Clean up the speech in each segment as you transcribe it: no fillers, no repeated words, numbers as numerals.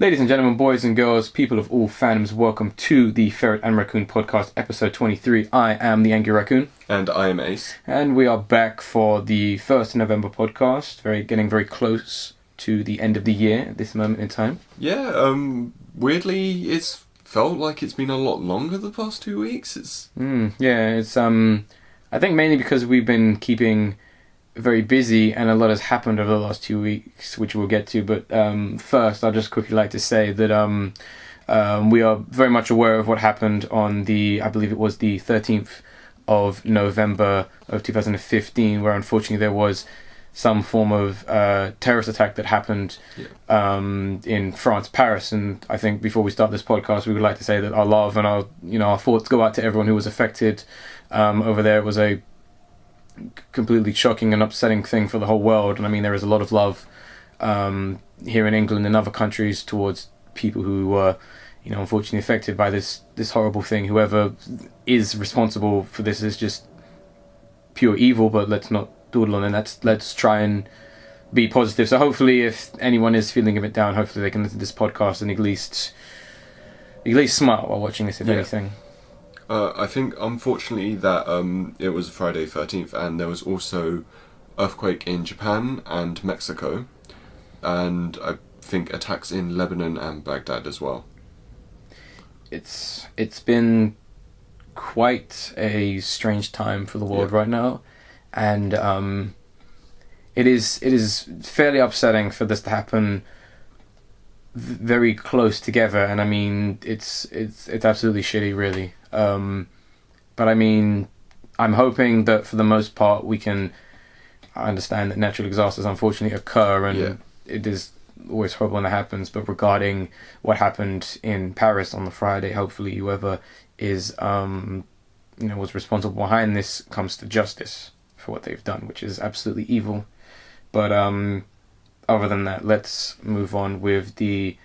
Ladies and gentlemen, boys and girls, people of all fandoms, welcome to the Ferret and Raccoon podcast, episode 23. I am the Angry Raccoon. And I am Ace. And we are back for the 1st of November podcast, getting very close to the end of the year at this moment in time. Yeah, weirdly, it's felt like it's been a lot longer the past 2 weeks. It's I think mainly because we've been keeping very busy and a lot has happened over the last 2 weeks, which we'll get to. But first, I'd just quickly like to say that we are very much aware of what happened on I believe it was the 13th of November of 2015, where unfortunately there was some form of terrorist attack that happened in France, Paris. And I think before we start this podcast, we would like to say that our love and our thoughts go out to everyone who was affected over there. It was a completely shocking and upsetting thing for the whole world, and I mean there is a lot of love here in England and other countries towards people who were unfortunately affected by this horrible thing. Whoever is responsible for this is just pure evil, but let's not dawdle on it. Let's try and be positive. So hopefully if anyone is feeling a bit down, hopefully they can listen to this podcast and at least smile while watching this, if anything. I think, unfortunately, that it was Friday 13th, and there was also earthquake in Japan and Mexico, and I think attacks in Lebanon and Baghdad as well. It's been quite a strange time for the world right now, and it is fairly upsetting for this to happen very close together, and I mean it's absolutely shitty, really. But I mean, I'm hoping that for the most part I understand that natural disasters unfortunately occur, and it is always horrible when that happens. But regarding what happened in Paris on the Friday, hopefully whoever is was responsible behind this comes to justice for what they've done, which is absolutely evil. But other than that, let's move on with the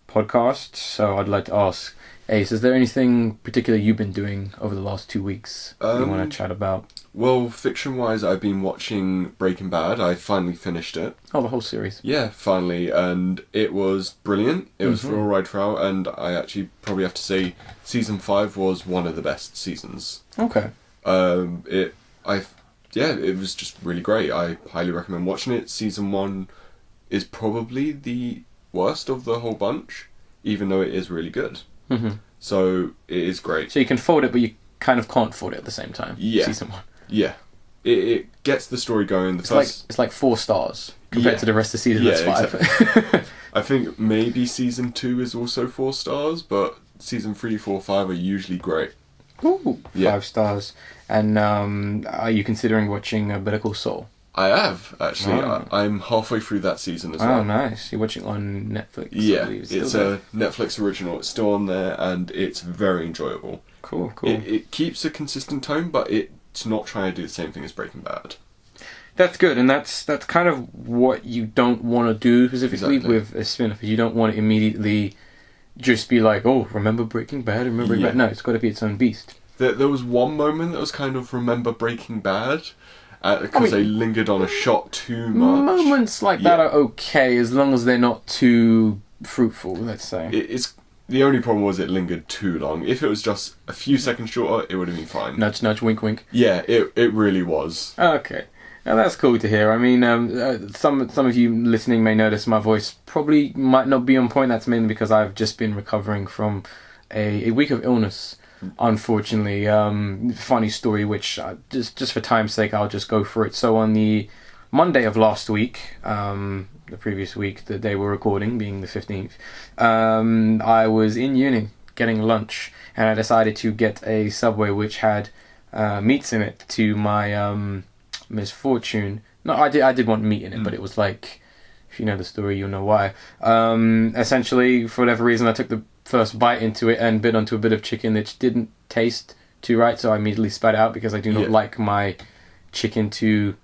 podcast. So I'd like to ask Ace, is there anything particular you've been doing over the last 2 weeks you want to chat about? Well, fiction-wise, I've been watching Breaking Bad. I finally finished it. Oh, the whole series? Yeah, finally, and it was brilliant. It was for all ride throughout, and I actually probably have to say Season 5 was one of the best seasons. Okay. It was just really great. I highly recommend watching it. Season 1 is probably the worst of the whole bunch, even though it is really good. Mm-hmm. So it is great. So you can fault it, but you kind of can't fault it at the same time. Yeah. Season 1. Yeah. It gets the story going. It's like 4 stars compared to the rest of the season. That's 5. Exactly. I think maybe Season 2 is also 4 stars, but Season 3, 4, 5 are usually great. Ooh, 5 stars. And are you considering watching Better Call Saul? I have, actually. Oh. I'm halfway through that season as well. Oh, nice. You're watching on Netflix? Yeah, it's a Netflix original. It's still on there, and it's very enjoyable. Cool. It keeps a consistent tone, but it's not trying to do the same thing as Breaking Bad. That's good, and that's kind of what you don't want to do specifically with a spin-off. You don't want to immediately just be like, oh, remember Breaking Bad? Bad? No, it's got to be its own beast. There was one moment that was kind of remember Breaking Bad, because they lingered on a shot too much. Moments like that are okay, as long as they're not too fruitful, let's say. The only problem was it lingered too long. If it was just a few seconds shorter, it would have been fine. Nudge, nudge, wink, wink. Yeah, it really was. Okay. Now that's cool to hear. I mean, some of you listening may notice my voice probably might not be on point. That's mainly because I've just been recovering from a week of illness. Unfortunately, funny story, which just for time's sake I'll just go for it. So on the Monday of last week, the previous week, the day we're recording, being the 15th, I was in uni getting lunch, and I decided to get a Subway which had meats in it. To my misfortune, no, I did want meat in it, but it was like, if you know the story, you'll know why. Essentially, for whatever reason, I took the first bite into it and bit onto a bit of chicken which didn't taste too right, so I immediately spat out because I do not like my chicken to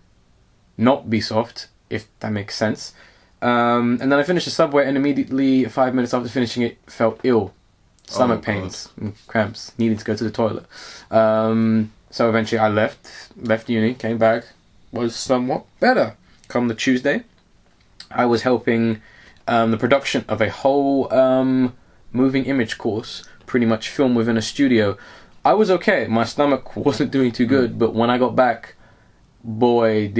not be soft, if that makes sense. And then I finished the Subway, and immediately 5 minutes after finishing it, felt ill. Stomach pains and cramps, needed to go to the toilet. So eventually I left uni, came back, was somewhat better. Come the Tuesday, I was helping the production of a whole moving image course, pretty much filmed within a studio. I was okay. My stomach wasn't doing too good, but when I got back, boy,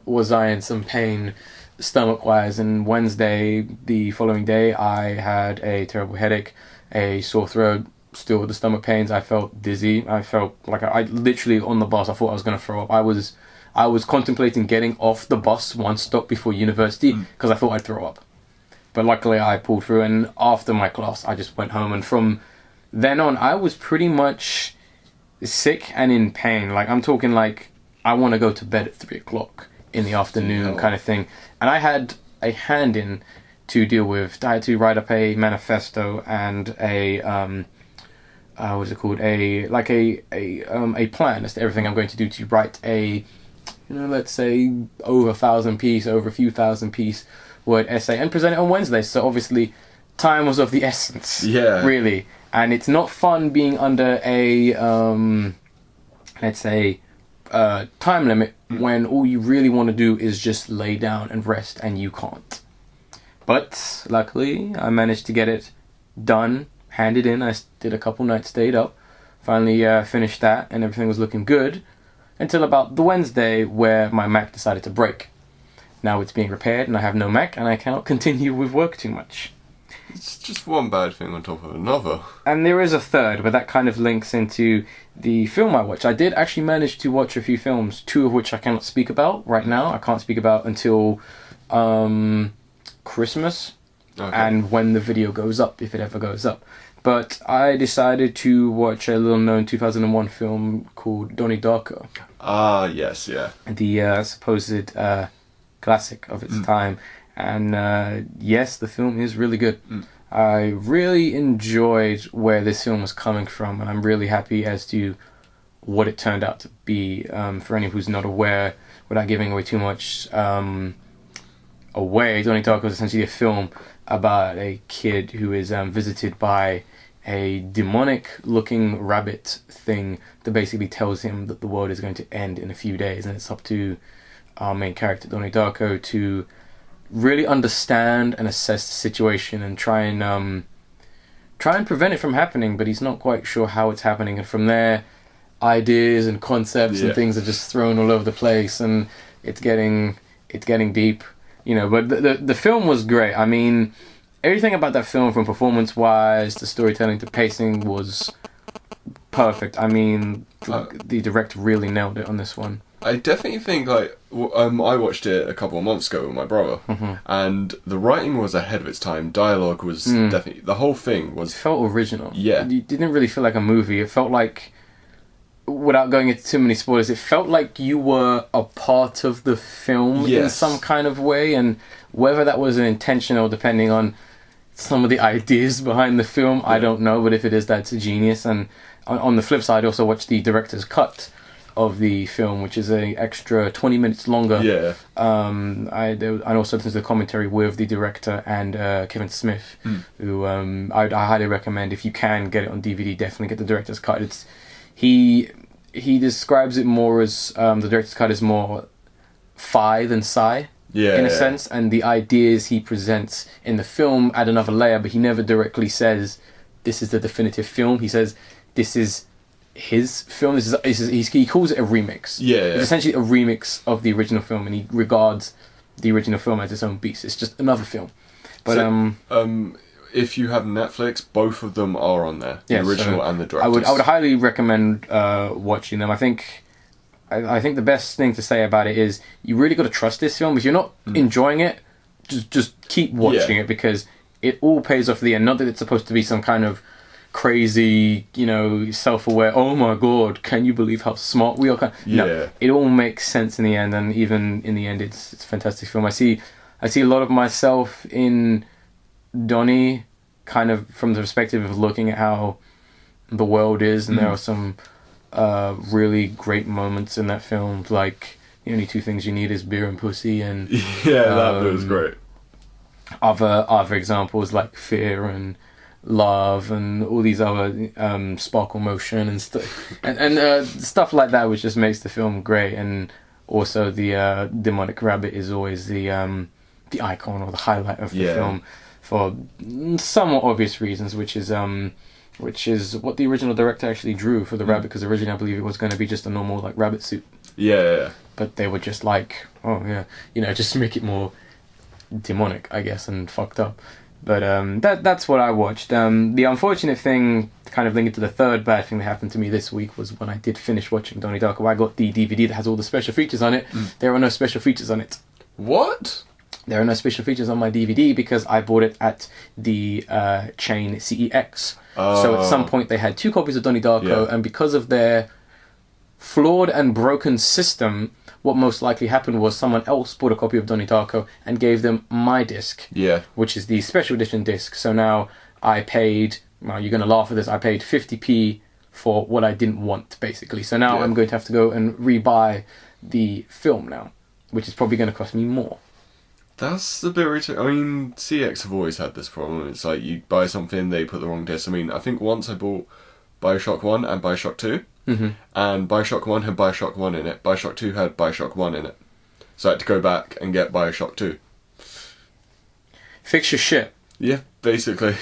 was I in some pain stomach-wise. And Wednesday, the following day, I had a terrible headache, a sore throat, still with the stomach pains. I felt dizzy. I felt like I literally on the bus, I thought I was going to throw up. I was contemplating getting off the bus one stop before university because I thought I'd throw up. But luckily I pulled through, and after my class I just went home, and from then on I was pretty much sick and in pain. Like, I'm talking like I want to go to bed at 3 o'clock in the afternoon kind of thing. And I had a hand in to deal with. I had to write up a manifesto and a what is it called? A plan as to everything I'm going to do to write a, let's say over a few thousand piece word essay and present it on Wednesday. So obviously time was of the essence. Yeah. Really. And it's not fun being under a let's say time limit when all you really want to do is just lay down and rest, and you can't. But luckily I managed to get it done, handed in. I did a couple nights, stayed up, finally finished that, and everything was looking good until about the Wednesday where my Mac decided to break. Now it's being repaired and I have no Mac, and I cannot continue with work too much. It's just one bad thing on top of another. And there is a third, but that kind of links into the film I watched. I did actually manage to watch a few films, 2 of which I cannot speak about right now. I can't speak about until Christmas, and when the video goes up, if it ever goes up. But I decided to watch a little-known 2001 film called Donnie Darko. Ah, yes, yeah. The supposed classic of its time. And yes, the film is really good. I really enjoyed where this film was coming from, and I'm really happy as to what it turned out to be. For anyone who's not aware, without giving away too much away, Donnie Darko is essentially a film about a kid who is visited by a demonic-looking rabbit thing that basically tells him that the world is going to end in a few days, and it's up to our main character, Donnie Darko, to really understand and assess the situation and try and prevent it from happening, but he's not quite sure how it's happening. And from there, ideas and concepts and things are just thrown all over the place, and it's getting deep, But the film was great. I mean, everything about that film, from performance-wise to storytelling to pacing, was perfect. I mean, the director really nailed it on this one. I definitely think, I watched it a couple of months ago with my brother, and the writing was ahead of its time. Dialogue was definitely... The whole thing was... It felt original. Yeah. It didn't really feel like a movie. It felt like, without going into too many spoilers, it felt like you were a part of the film in some kind of way, and whether that was intentional, depending on some of the ideas behind the film, I don't know, but if it is, that's a genius. And on the flip side, I also watched the director's cut of the film, which is an extra 20 minutes longer. Yeah. I also listened to the commentary with the director and Kevin Smith, who I highly recommend. If you can get it on DVD, definitely get the director's cut. He describes it more as the director's cut is more fi than sci. In a sense, and the ideas he presents in the film add another layer, but he never directly says this is the definitive film. He says this is his film. He calls it a remix. It's essentially a remix of the original film, and he regards the original film as its own beast. It's just another film. But if you have Netflix, both of them are on there, the original and the director's. I would highly recommend watching them. I think the best thing to say about it is you really got to trust this film. If you're not enjoying it, just keep watching it, because it all pays off at the end. Not that it's supposed to be some kind of crazy, self-aware, oh my god, can you believe how smart we are? No, it all makes sense in the end, and even in the end, it's a fantastic film. I see a lot of myself in Donnie, kind of from the perspective of looking at how the world is, and there are some really great moments in that film, like the only 2 things you need is beer and pussy, and that was great. Other examples like fear and love and all these other sparkle motion and stuff and stuff like that, which just makes the film great. And also the demonic rabbit is always the the icon or the highlight of the Yeah. film for somewhat obvious reasons, which is what the original director actually drew for the rabbit, because originally I believe it was going to be just a normal like rabbit suit, Yeah. but they were just like, oh yeah, just to make it more demonic, I guess, and fucked up. But that's what I watched. The unfortunate thing, kind of linking to the third bad thing that happened to me this week, was when I did finish watching Donnie Darko. I got the DVD that has all the special features on it. There are no special features on it. What? There are no special features on my DVD because I bought it at the chain CEX. So at some point they had 2 copies of Donnie Darko, and because of their flawed and broken system, what most likely happened was someone else bought a copy of Donnie Darko and gave them my disc, which is the special edition disc. So now I paid, well, you're going to laugh at this, I paid 50p for what I didn't want, basically. So now I'm going to have to go and rebuy the film now, which is probably going to cost me more. That's a bit I mean, CX have always had this problem. It's like you buy something, they put the wrong disc. I mean, I think once I bought Bioshock 1 and Bioshock 2, and Bioshock 1 had Bioshock 1 in it, Bioshock 2 had Bioshock 1 in it. So I had to go back and get Bioshock 2. Fix your shit. Yeah, basically.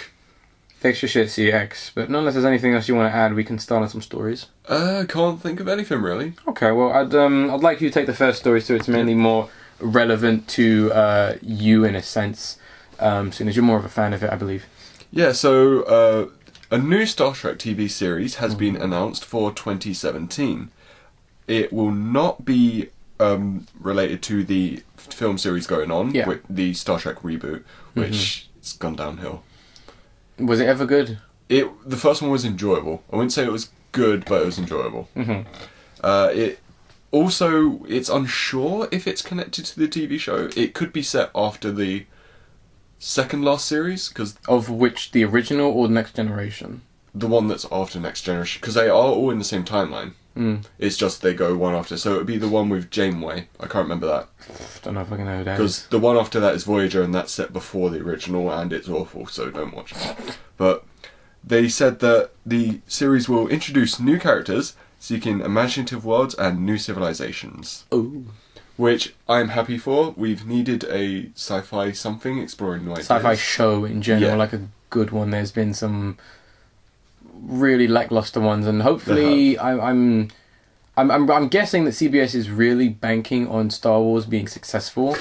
Fix your shit, CX. But unless there's anything else you want to add, we can start on some stories. Can't think of anything really. Okay, well, I'd like you to take the first story so it's mainly more relevant to you in a sense, seeing as you're more of a fan of it, I believe. Yeah, so a new Star Trek TV series has been announced for 2017. It will not be related to the film series going on, with the Star Trek reboot, which has gone downhill. Was it ever good? The first one was enjoyable. I wouldn't say it was good, but it was enjoyable. It's unsure if it's connected to the TV show. It could be set after the second last series, of which, the original or the Next Generation? The one that's after Next Generation, because they are all in the same timeline. It's just they go one after. So it would be the one with Janeway. I can't remember that. Don't know if I can know who that is. Because the one after that is Voyager, and that's set before the original, and it's awful, so don't watch it. But they said that the series will introduce new characters, seeking imaginative worlds and new civilizations. Ooh. Which I'm happy for. We've needed a sci-fi something exploring new ideas. Sci-fi show in general, like a good one. There's been some really lackluster ones, and hopefully, I'm guessing that CBS is really banking on Star Wars being successful,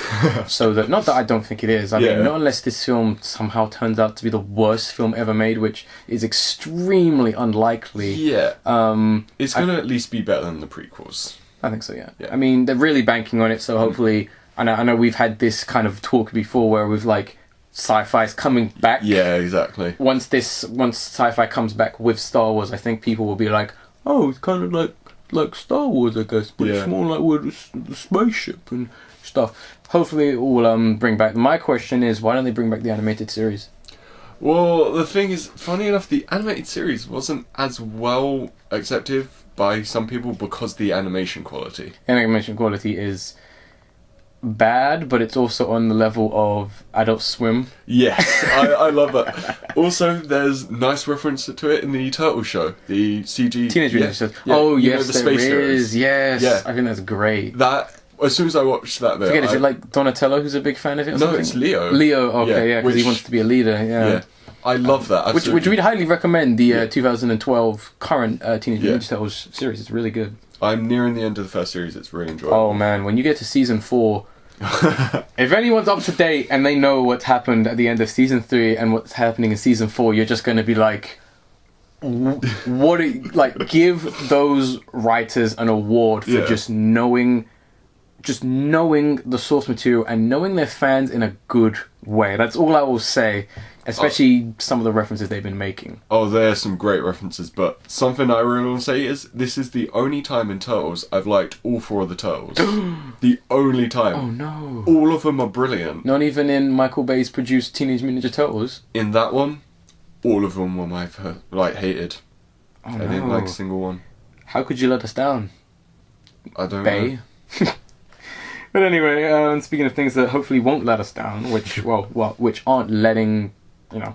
so that, not that I don't think it is. I mean, not unless this film somehow turns out to be the worst film ever made, which is extremely unlikely. Yeah. It's going to at least be better than the prequels. I think so, yeah. I mean, they're really banking on it, so hopefully, I know we've had this kind of talk before where we've like, sci-fi's coming back. Yeah, exactly. Once sci-fi comes back with Star Wars, I think people will be like, oh, it's kind of like Star Wars, I guess, but it's more like with the spaceship and stuff. Hopefully it will bring back. My question is, why don't they bring back the animated series? Well, the thing is, funny enough, the animated series wasn't as well accepted by some people because the animation quality. Animation quality is bad, but it's also on the level of Adult Swim. Yes, I love that. Also, there's nice reference to it in the Turtle show, the CG Teenage Mutant Ninja Turtles. Yeah, oh you yes, know, the space there heroes. is. Yes, Yeah. I think that's great. That as soon as I watched that bit, Is it like Donatello who's a big fan of it? Or no, something? it's Leo. Leo, okay, yeah, because he which- wants to be a leader. Yeah. I love that. Which absolutely. we'd highly recommend the 2012 current Teenage Mutant Ninja Turtles series. It's really good. I'm nearing the end of the first series. It's really enjoyable. Oh man, when you get to season 4, if anyone's up to date and they know what's happened at the end of season 3 and what's happening in season 4, you're just going to be like, give those writers an award for just knowing the source material and knowing their fans in a good way. That's all I will say. Especially some of the references they've been making. Oh, there are some great references, but something I really want to say is this is the only time in Turtles I've liked all 4 of the Turtles. The only time. Oh no. All of them are brilliant. Not even in Michael Bay's produced Teenage Mutant Ninja Turtles? In that one, all of them were my hated. Oh I no. didn't like a single one. How could you let us down, I don't Bay? know. But anyway, speaking of things that hopefully won't let us down, which aren't letting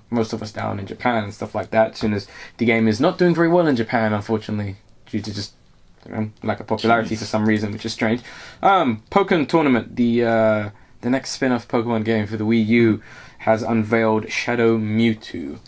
most of us down in Japan and stuff like that, as soon as the game is not doing very well in Japan, unfortunately, due to just lack of popularity for some reason, which is strange. Pokken Tournament, the the next spin-off Pokemon game for the Wii U has unveiled Shadow Mewtwo.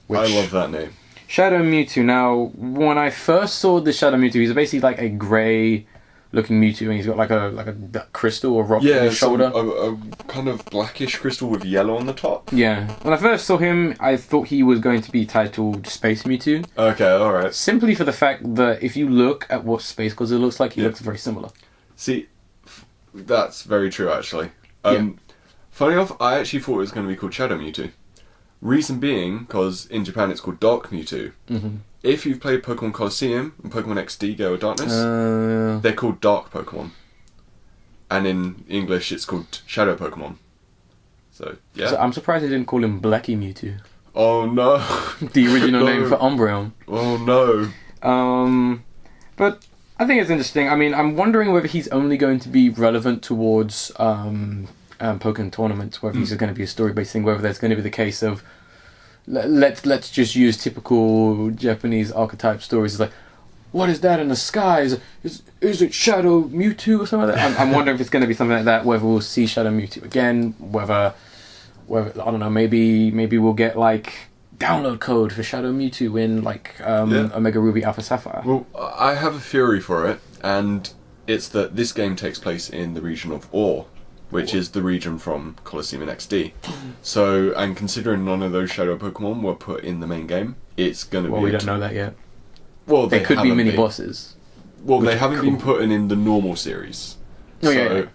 I love that name. Shadow Mewtwo. Now, when I first saw the Shadow Mewtwo, he's basically like a grey-looking Mewtwo, and he's got like a crystal or rock on his shoulder. A kind of blackish crystal with yellow on the top. Yeah. When I first saw him, I thought he was going to be titled Space Mewtwo. Okay, alright. Simply for the fact that if you look at what Space Guzz looks like, he looks very similar. See, that's very true, actually. Funny enough, I actually thought it was going to be called Shadow Mewtwo. Reason being, because in Japan it's called Dark Mewtwo. Mm-hmm. If you've played Pokemon Colosseum and Pokemon XD Gale of Darkness, they're called Dark Pokemon. And in English it's called Shadow Pokemon. So, yeah. So I'm surprised they didn't call him Blacky Mewtwo. Oh no. The original name for Umbreon. Oh no. But I think it's interesting. I mean, I'm wondering whether he's only going to be relevant towards Pokemon tournaments, whether he's going to be a story-based thing, whether there's going to be the case of let's just use typical Japanese archetype stories. It's like, what is that in the sky? Is it Shadow Mewtwo or something like that? I'm wondering if it's going to be something like that, whether we'll see Shadow Mewtwo again, whether I don't know, maybe we'll get like download code for Shadow Mewtwo in like Omega Ruby Alpha Sapphire. Well, I have a theory for it, and it's that this game takes place in the region of Ore, which is the region from Colosseum and XD. So, and considering none of those Shadow Pokemon were put in the main game, it's going to be... Well, we don't know that yet. Well, they could be mini-bosses. Well, they haven't been put in the normal series. So,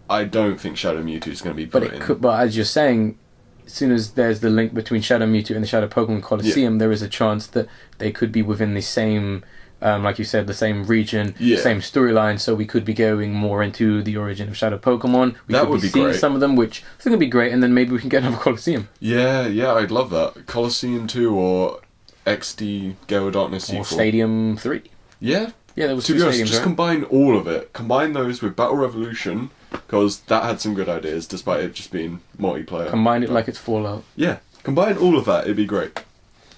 I don't think Shadow Mewtwo is going to be put in. But as you're saying, as soon as there's the link between Shadow Mewtwo and the Shadow Pokemon Colosseum, there is a chance that they could be within the same... like you said, the same region, same storyline, so we could be going more into the origin of Shadow Pokemon. We could be seeing some of them, which I think would be great, and then maybe we can get another Colosseum. Yeah, I'd love that. Colosseum 2 or XD Gale of Darkness sequel. Or Stadium 3. Yeah. Yeah, there was two two honest, stadiums, just combine all of it. Combine those with Battle Revolution, because that had some good ideas, despite it just being multiplayer. Combine it like it's Fallout. Yeah. Combine all of that, it'd be great.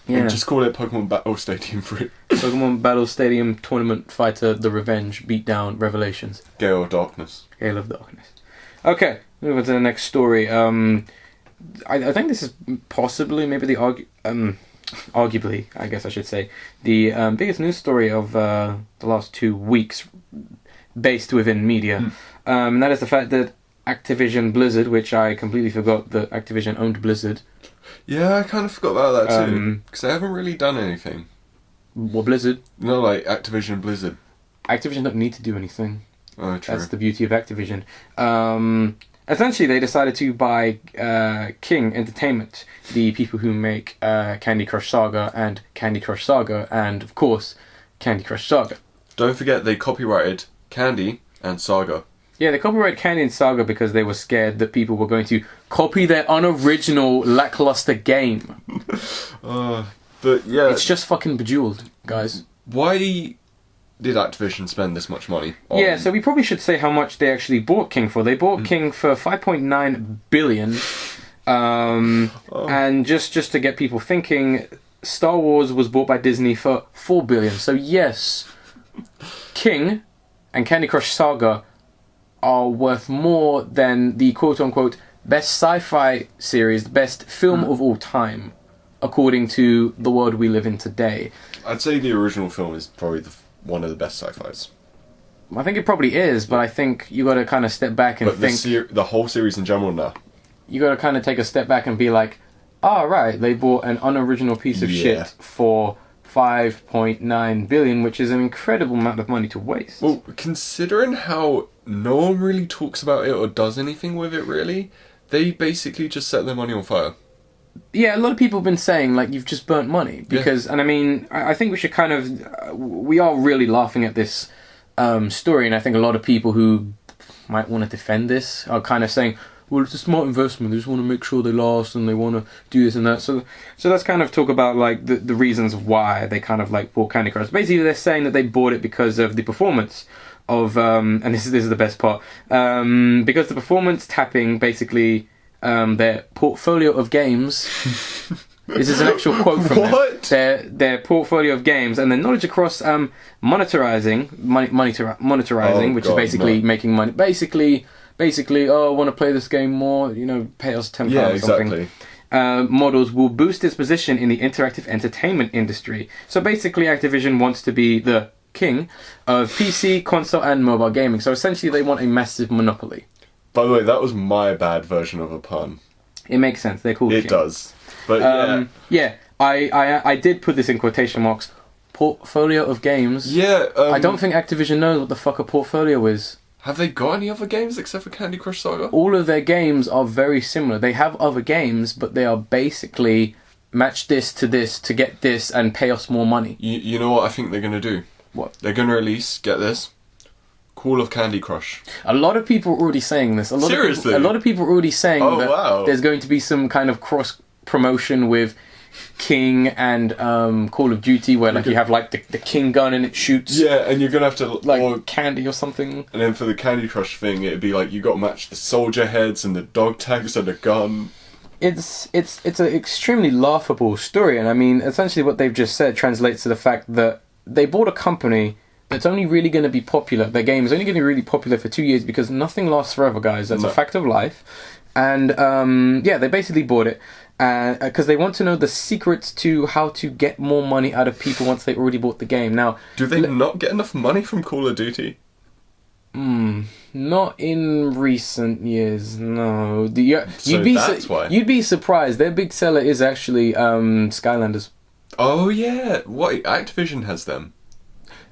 Yeah. And just call it Pokemon Battle Stadium 3. Pokemon Battle Stadium Tournament Fighter The Revenge Beatdown Revelations. Gale of Darkness. Gale of Darkness. Okay, move on to the next story. I think this is possibly, maybe arguably, I guess I should say, the biggest news story of the last 2 weeks based within media. And that is the fact that Activision Blizzard, which I completely forgot that Activision owned Blizzard. Yeah, I kind of forgot about that too, because they haven't really done anything. What, Blizzard? No, like Activision Blizzard. Activision don't need to do anything. Oh, true. That's the beauty of Activision. Essentially, they decided to buy King Entertainment, the people who make Candy Crush Saga, and of course, Candy Crush Saga. Don't forget they copyrighted Candy and Saga. Yeah, they copyrighted Candy and Saga because they were scared that people were going to copy their unoriginal, lackluster game. But yeah... It's just fucking Bejeweled, guys. Why did Activision spend this much money on... Yeah, so we probably should say how much they actually bought King for. They bought King for $5.9 billion. And just to get people thinking, Star Wars was bought by Disney for $4 billion. So yes, King and Candy Crush Saga are worth more than the quote-unquote best sci-fi series, the best film of all time, according to the world we live in today. I'd say the original film is probably one of the best sci-fis. I think it probably is, but I think you got to kind of step back and think... the whole series in general, no. You got to kind of take a step back and be like, right, they bought an unoriginal piece of shit for $5.9 billion, which is an incredible amount of money to waste. Well, considering how no one really talks about it or does anything with it, really, they basically just set their money on fire. Yeah, a lot of people have been saying, like, you've just burnt money. Because, and I mean, I think we should kind of... we are really laughing at this story, and I think a lot of people who might want to defend this are kind of saying, well, it's a smart investment, they just want to make sure they last, and they want to do this and that. So let's kind of talk about, like, the reasons why they kind of, like, bought Candy Crush. Basically, they're saying that they bought it because of the performance of... and this is the best part. Because the performance tapping, basically... their portfolio of games. This is an actual quote from them. Their portfolio of games and their knowledge across monetizing, which is basically making money. Basically, basically, oh, I want to play this game more, pay us £10 or something. exactly. Models will boost its position in the interactive entertainment industry. So basically, Activision wants to be the king of PC, console, and mobile gaming. So essentially, they want a massive monopoly. By the way, that was my bad version of a pun. It makes sense. They're called It king. does. But I did put this in quotation marks. Portfolio of games. yeah, I don't think Activision knows what the fuck a portfolio is. have they got any other games except for Candy Crush Saga? All of their games are very similar. They have other games, but they are basically match this to get this and pay us more money. You know what I think they're going to do? What? They're going to release, get this, Call of Candy Crush. A lot of people are already saying this. Seriously? A lot of people are already saying that wow. there's going to be some kind of cross promotion with King and Call of Duty, where like you have like the King gun and it shoots Yeah, and you're going to have to... like candy or something. And then for the Candy Crush thing, it'd be like you got to match the soldier heads and the dog tags and the gun. It's an extremely laughable story, and I mean, essentially what they've just said translates to the fact that they bought a company that's only really going to be popular. Their game is only going to be really popular for 2 years because nothing lasts forever, guys. That's a fact of life. And they basically bought it because they want to know the secrets to how to get more money out of people once they already bought the game. Now, Do they not get enough money from Call of Duty? not in recent years, no. Why. You'd be surprised. Their big seller is actually Skylanders. Oh yeah, what? Activision has them.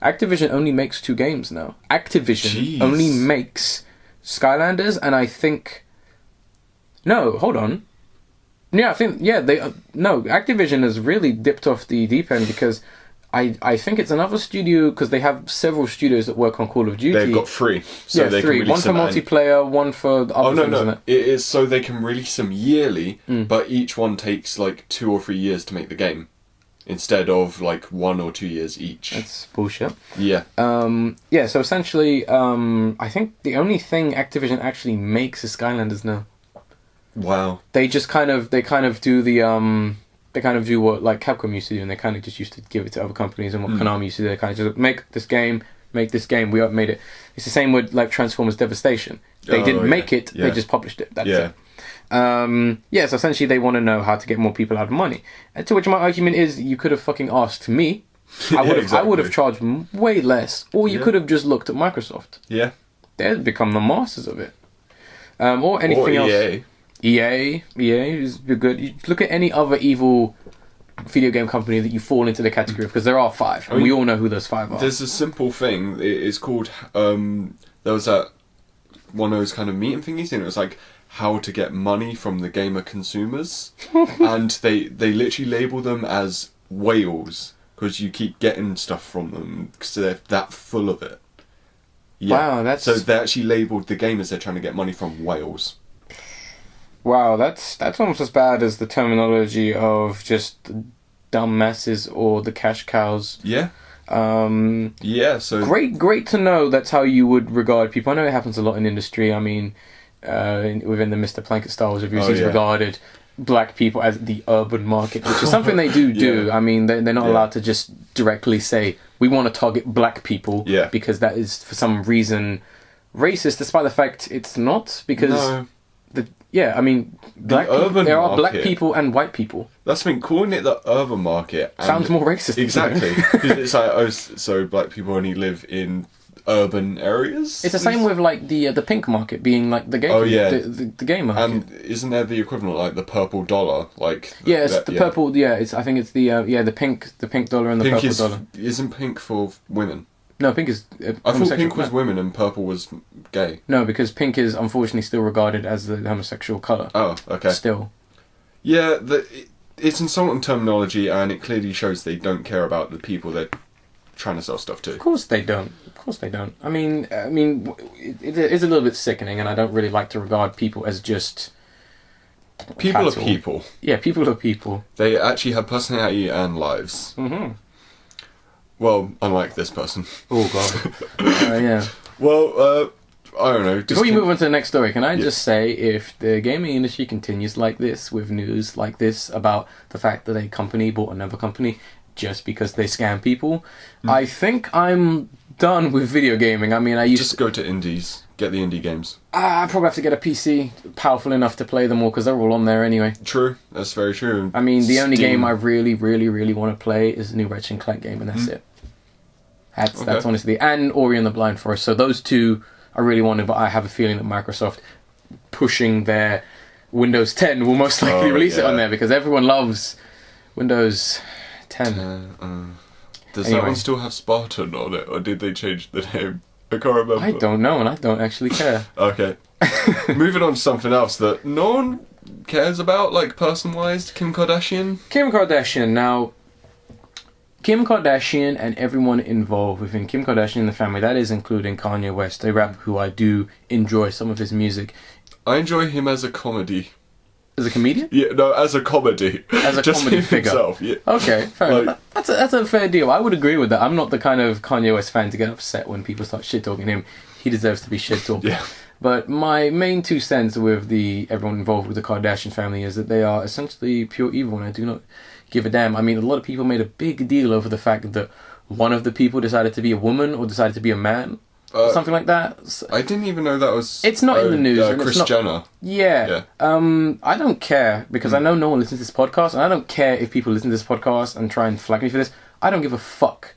Activision only makes 2 games now. Activision Jeez. only makes Skylanders, and I think... No, hold on. Yeah, I think... Yeah, Activision has really dipped off the deep end because I think it's another studio, because they have several studios that work on Call of Duty. They've got 3. So they 3. Can One for multiplayer, one for the other things, isn't it? It is so they can release them yearly, but each one takes like 2 or 3 years to make the game. Instead of like 1 or 2 years each. That's bullshit. Yeah. So essentially, I think the only thing Activision actually makes is Skylanders now. Wow. They just kind of do the they kind of do what like Capcom used to do, and they kind of just used to give it to other companies, and what Konami used to do, they kind of just make this game, we made it. It's the same with like Transformers Devastation. They didn't make it, they just published it. That's it. So essentially they want to know how to get more people out of money. And to which my argument is, you could have fucking asked me. I would have charged way less, or you could have just looked at Microsoft. Yeah. They've become the masters of it. Or anything else. EA is good. You look at any other evil video game company that you fall into the category of, because there are 5, and we all know who those 5 are. There's a simple thing. It's called. There was that one of those kind of meeting thingies, and it was like how to get money from the gamer consumers, and they literally label them as whales because you keep getting stuff from them because they're that full of it. Yeah. Wow, so they actually labelled the gamers they're trying to get money from whales. Wow, that's almost as bad as the terminology of just dumb masses or the cash cows. Yeah. So great to know that's how you would regard people. I know it happens a lot in industry. I mean, within the Mr. Plankett Star Wars reviews, he's regarded black people as the urban market, which is something they do. I mean, they're not allowed to just directly say, we want to target black people, because that is, for some reason, racist, despite the fact it's not, because... I mean, there are black people and white people. That's been calling it the urban market. Sounds more racist. Exactly. It's like, so black people only live in urban areas? It's the same with like the pink market being like the gay the gay market. And isn't there the equivalent, like the purple dollar? Purple. Yeah, I think it's the pink dollar and the pink purple dollar. Isn't pink for women? No, pink is... I thought pink was women and purple was gay. No, because pink is unfortunately still regarded as the homosexual colour. Oh, okay. Still. Yeah, it's insulting terminology, and it clearly shows they don't care about the people they're trying to sell stuff to. Of course they don't. I mean, it is a little bit sickening, and I don't really like to regard people as just... People are people. Yeah, people are people. They actually have personality and lives. Mm-hmm. Well, unlike this person. Oh, God. Yeah. Well, I don't know. Before you move on to the next story, can I just say, if the gaming industry continues like this, with news like this about the fact that a company bought another company just because they scam people, I think I'm done with video gaming. I mean, just go to indies. get the indie games. I probably have to get a PC powerful enough to play them all because they're all on there anyway. True, that's very true. I mean, the only game I really, really, really want to play is the new Ratchet and Clank game, and that's it. That's honestly... And Ori and the Blind Forest. So those two I really wanted, but I have a feeling that Microsoft pushing their Windows 10 will most likely release it on there because everyone loves Windows 10. Does that one still have Spartan on it, or did they change the name? I can't remember. I don't know, and I don't actually care. Okay. Moving on to something else that no one cares about, like person-wise, Kim Kardashian. Kim Kardashian. Now, Kim Kardashian and everyone involved within Kim Kardashian and the family, that is including Kanye West, a rapper who I do enjoy some of his music. I enjoy him as a comedy. As a comedian? Yeah, no, as a comedy. As a comedy figure. Himself, yeah. Okay, fair enough. That's a fair deal. I would agree with that. I'm not the kind of Kanye West fan to get upset when people start shit-talking him. He deserves to be shit-talked. Yeah. But my main 2 cents with everyone involved with the Kardashian family is that they are essentially pure evil, and I do not give a damn. I mean, a lot of people made a big deal over the fact that one of the people decided to be a woman or decided to be a man. Something like that. I didn't even know that was... It's not in the news. Kris Jenner. Yeah. I don't care, because I know no one listens to this podcast, and I don't care if people listen to this podcast and try and flag me for this. I don't give a fuck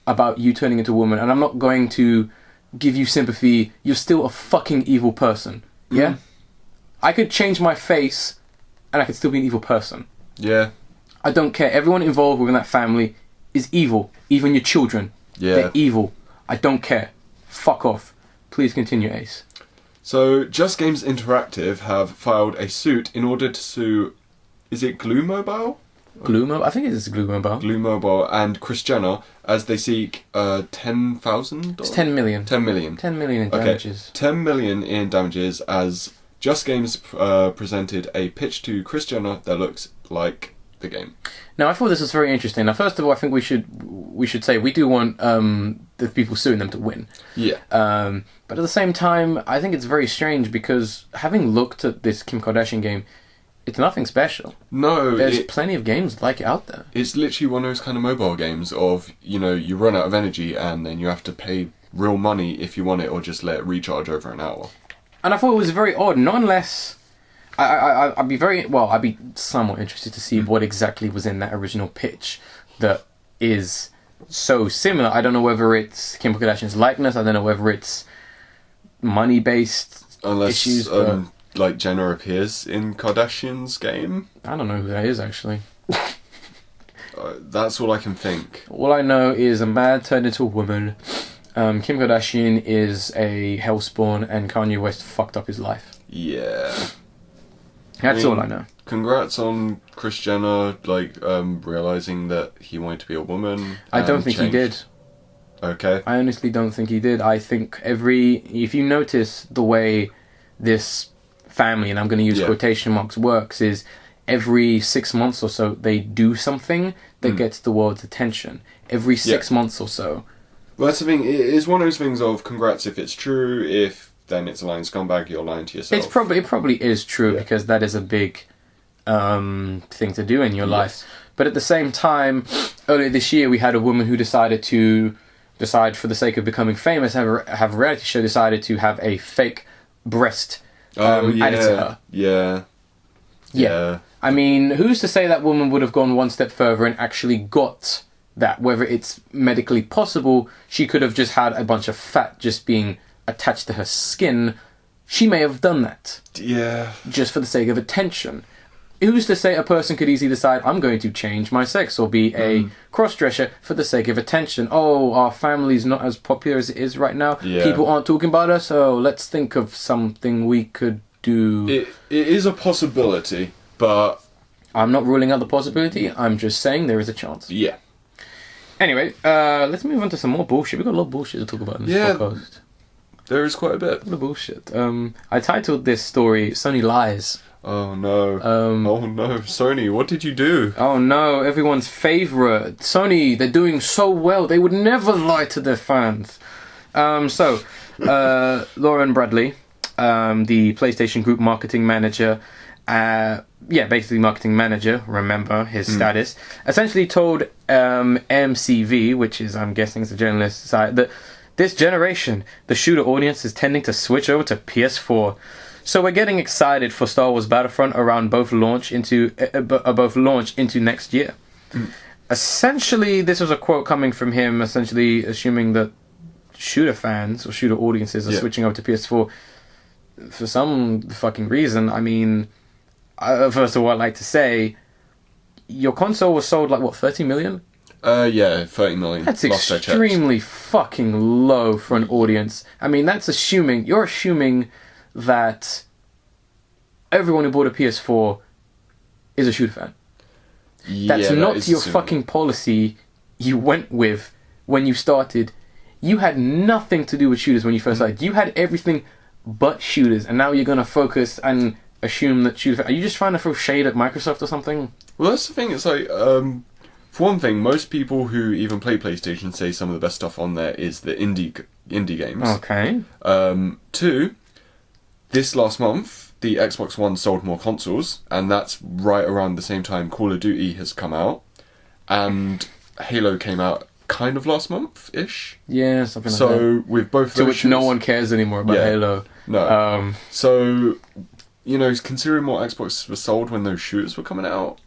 about you turning into a woman, and I'm not going to give you sympathy. You're still a fucking evil person. Yeah? I could change my face, and I could still be an evil person. Yeah. I don't care. Everyone involved within that family is evil. Even your children. Yeah. They're evil. I don't care. Fuck off. Please continue, Ace. So, Just Games Interactive have filed a suit in order to sue... Is it Glue Mobile? Glue Mobile? I think it is Glue Mobile. Glue Mobile and Kris Jenner as they seek $10,000? It's 10 million. 10 million. 10 million in damages. 10 million in damages as Just Games presented a pitch to Kris Jenner that looks like the game. Now, I thought this was very interesting. Now, first of all, I think we should say we do want the people suing them to win. Yeah. But at the same time, I think it's very strange because having looked at this Kim Kardashian game, it's nothing special. No. There's plenty of games like it out there. It's literally one of those kind of mobile games of, you run out of energy and then you have to pay real money if you want it or just let it recharge over an hour. And I thought it was very odd, not unless... I'd be somewhat interested to see what exactly was in that original pitch that is so similar. I don't know whether it's Kim Kardashian's likeness. I don't know whether it's money-based issues. Like Jenner appears in Kardashian's game. I don't know who that is, actually. That's all I can think. All I know is a man turned into a woman. Kim Kardashian is a hellspawn, and Kanye West fucked up his life. Yeah. That's all I know. Congrats on Kris Jenner, realizing that he wanted to be a woman. I don't think he did. Okay. I honestly don't think he did. I think if you notice the way this family, and I'm going to use quotation marks, works, is every 6 months or so they do something that gets the world's attention. Every 6 months or so. Well, that's the thing. It is one of those things of congrats if it's true. If then it's a lying scumbag, you're lying to yourself. It probably is true because that is a big thing to do in your life. But at the same time, earlier this year we had a woman who decided for the sake of becoming famous, have a reality show, decided to have a fake breast added to her. Yeah. I mean, who's to say that woman would have gone one step further and actually got that? Whether it's medically possible, she could have just had a bunch of fat just being attached to her skin. She may have done that. Yeah. Just for the sake of attention. Who's to say a person could easily decide, I'm going to change my sex or be a cross-dresser for the sake of attention. Oh, our family's not as popular as it is right now. Yeah. People aren't talking about us, so let's think of something we could do. It is a possibility, but... I'm not ruling out the possibility. I'm just saying there is a chance. Yeah. Anyway, let's move on to some more bullshit. We've got a lot of bullshit to talk about in this podcast. There is quite a bit. A lot of bullshit. I titled this story, Sony Lies. Oh no. Oh no. Sony, what did you do? Oh no, everyone's favourite. Sony, they're doing so well. They would never lie to their fans. Lauren Bradley, the PlayStation Group marketing manager, basically marketing manager, remember his status, essentially told MCV, which is, I'm guessing, it's a journalist site, that This generation, the shooter audience is tending to switch over to PS4. So we're getting excited for Star Wars Battlefront around both launch into next year. Essentially, this was a quote coming from him, essentially assuming that shooter fans or shooter audiences are switching over to PS4 for some fucking reason. I mean, first of all, I'd like to say, your console was sold like, what, 30 million? Yeah, 30 million. That's extremely fucking low for an audience. I mean, you're assuming that everyone who bought a PS4 is a shooter fan. That's not your fucking policy you went with when you started. You had nothing to do with shooters when you first started. You had everything but shooters, and now you're going to focus and assume that shooters... Are you just trying to throw shade at Microsoft or something? Well, that's the thing. It's like, for one thing, most people who even play PlayStation say some of the best stuff on there is the indie games. Okay. 2... This last month, the Xbox One sold more consoles, and that's right around the same time Call of Duty has come out, and Halo came out kind of last month-ish. Yeah, something like that. So, with both to which no one cares anymore about Halo. No. So, considering more Xbox was sold when those shooters were coming out,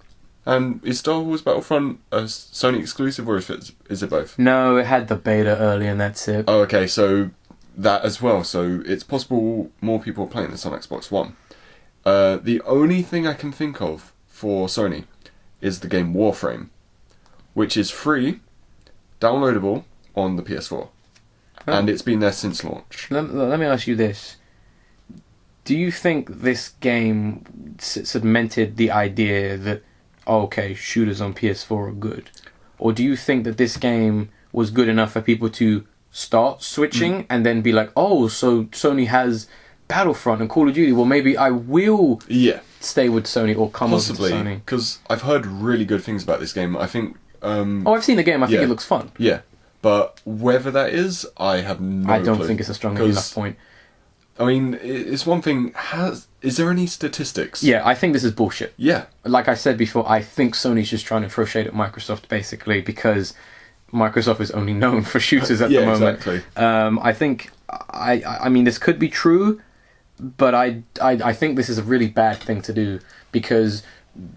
and is Star Wars Battlefront a Sony exclusive, or is it both? No, it had the beta early, and that's it. Oh, okay, so... that as well, so it's possible more people are playing this on Xbox One. The only thing I can think of for Sony is the game Warframe, which is free, downloadable on the PS4, and it's been there since launch. Let me ask you this. Do you think this game cemented the idea that, shooters on PS4 are good? Or do you think that this game was good enough for people to start switching and then be like, so Sony has Battlefront and Call of Duty, well, maybe I will stay with Sony or come over to Sony? Because I've heard really good things about this game. I think I've seen the game. I think it looks fun. Yeah, but whether that is, I have no I don't clue. think it's a strong enough point. I mean, it's one thing. Is there any statistics? Yeah, I think this is bullshit. Yeah. Like I said before, I think Sony's just trying to throw shade at Microsoft, basically, because Microsoft is only known for shooters at the moment. Exactly. I think, I mean, this could be true, but I think this is a really bad thing to do, because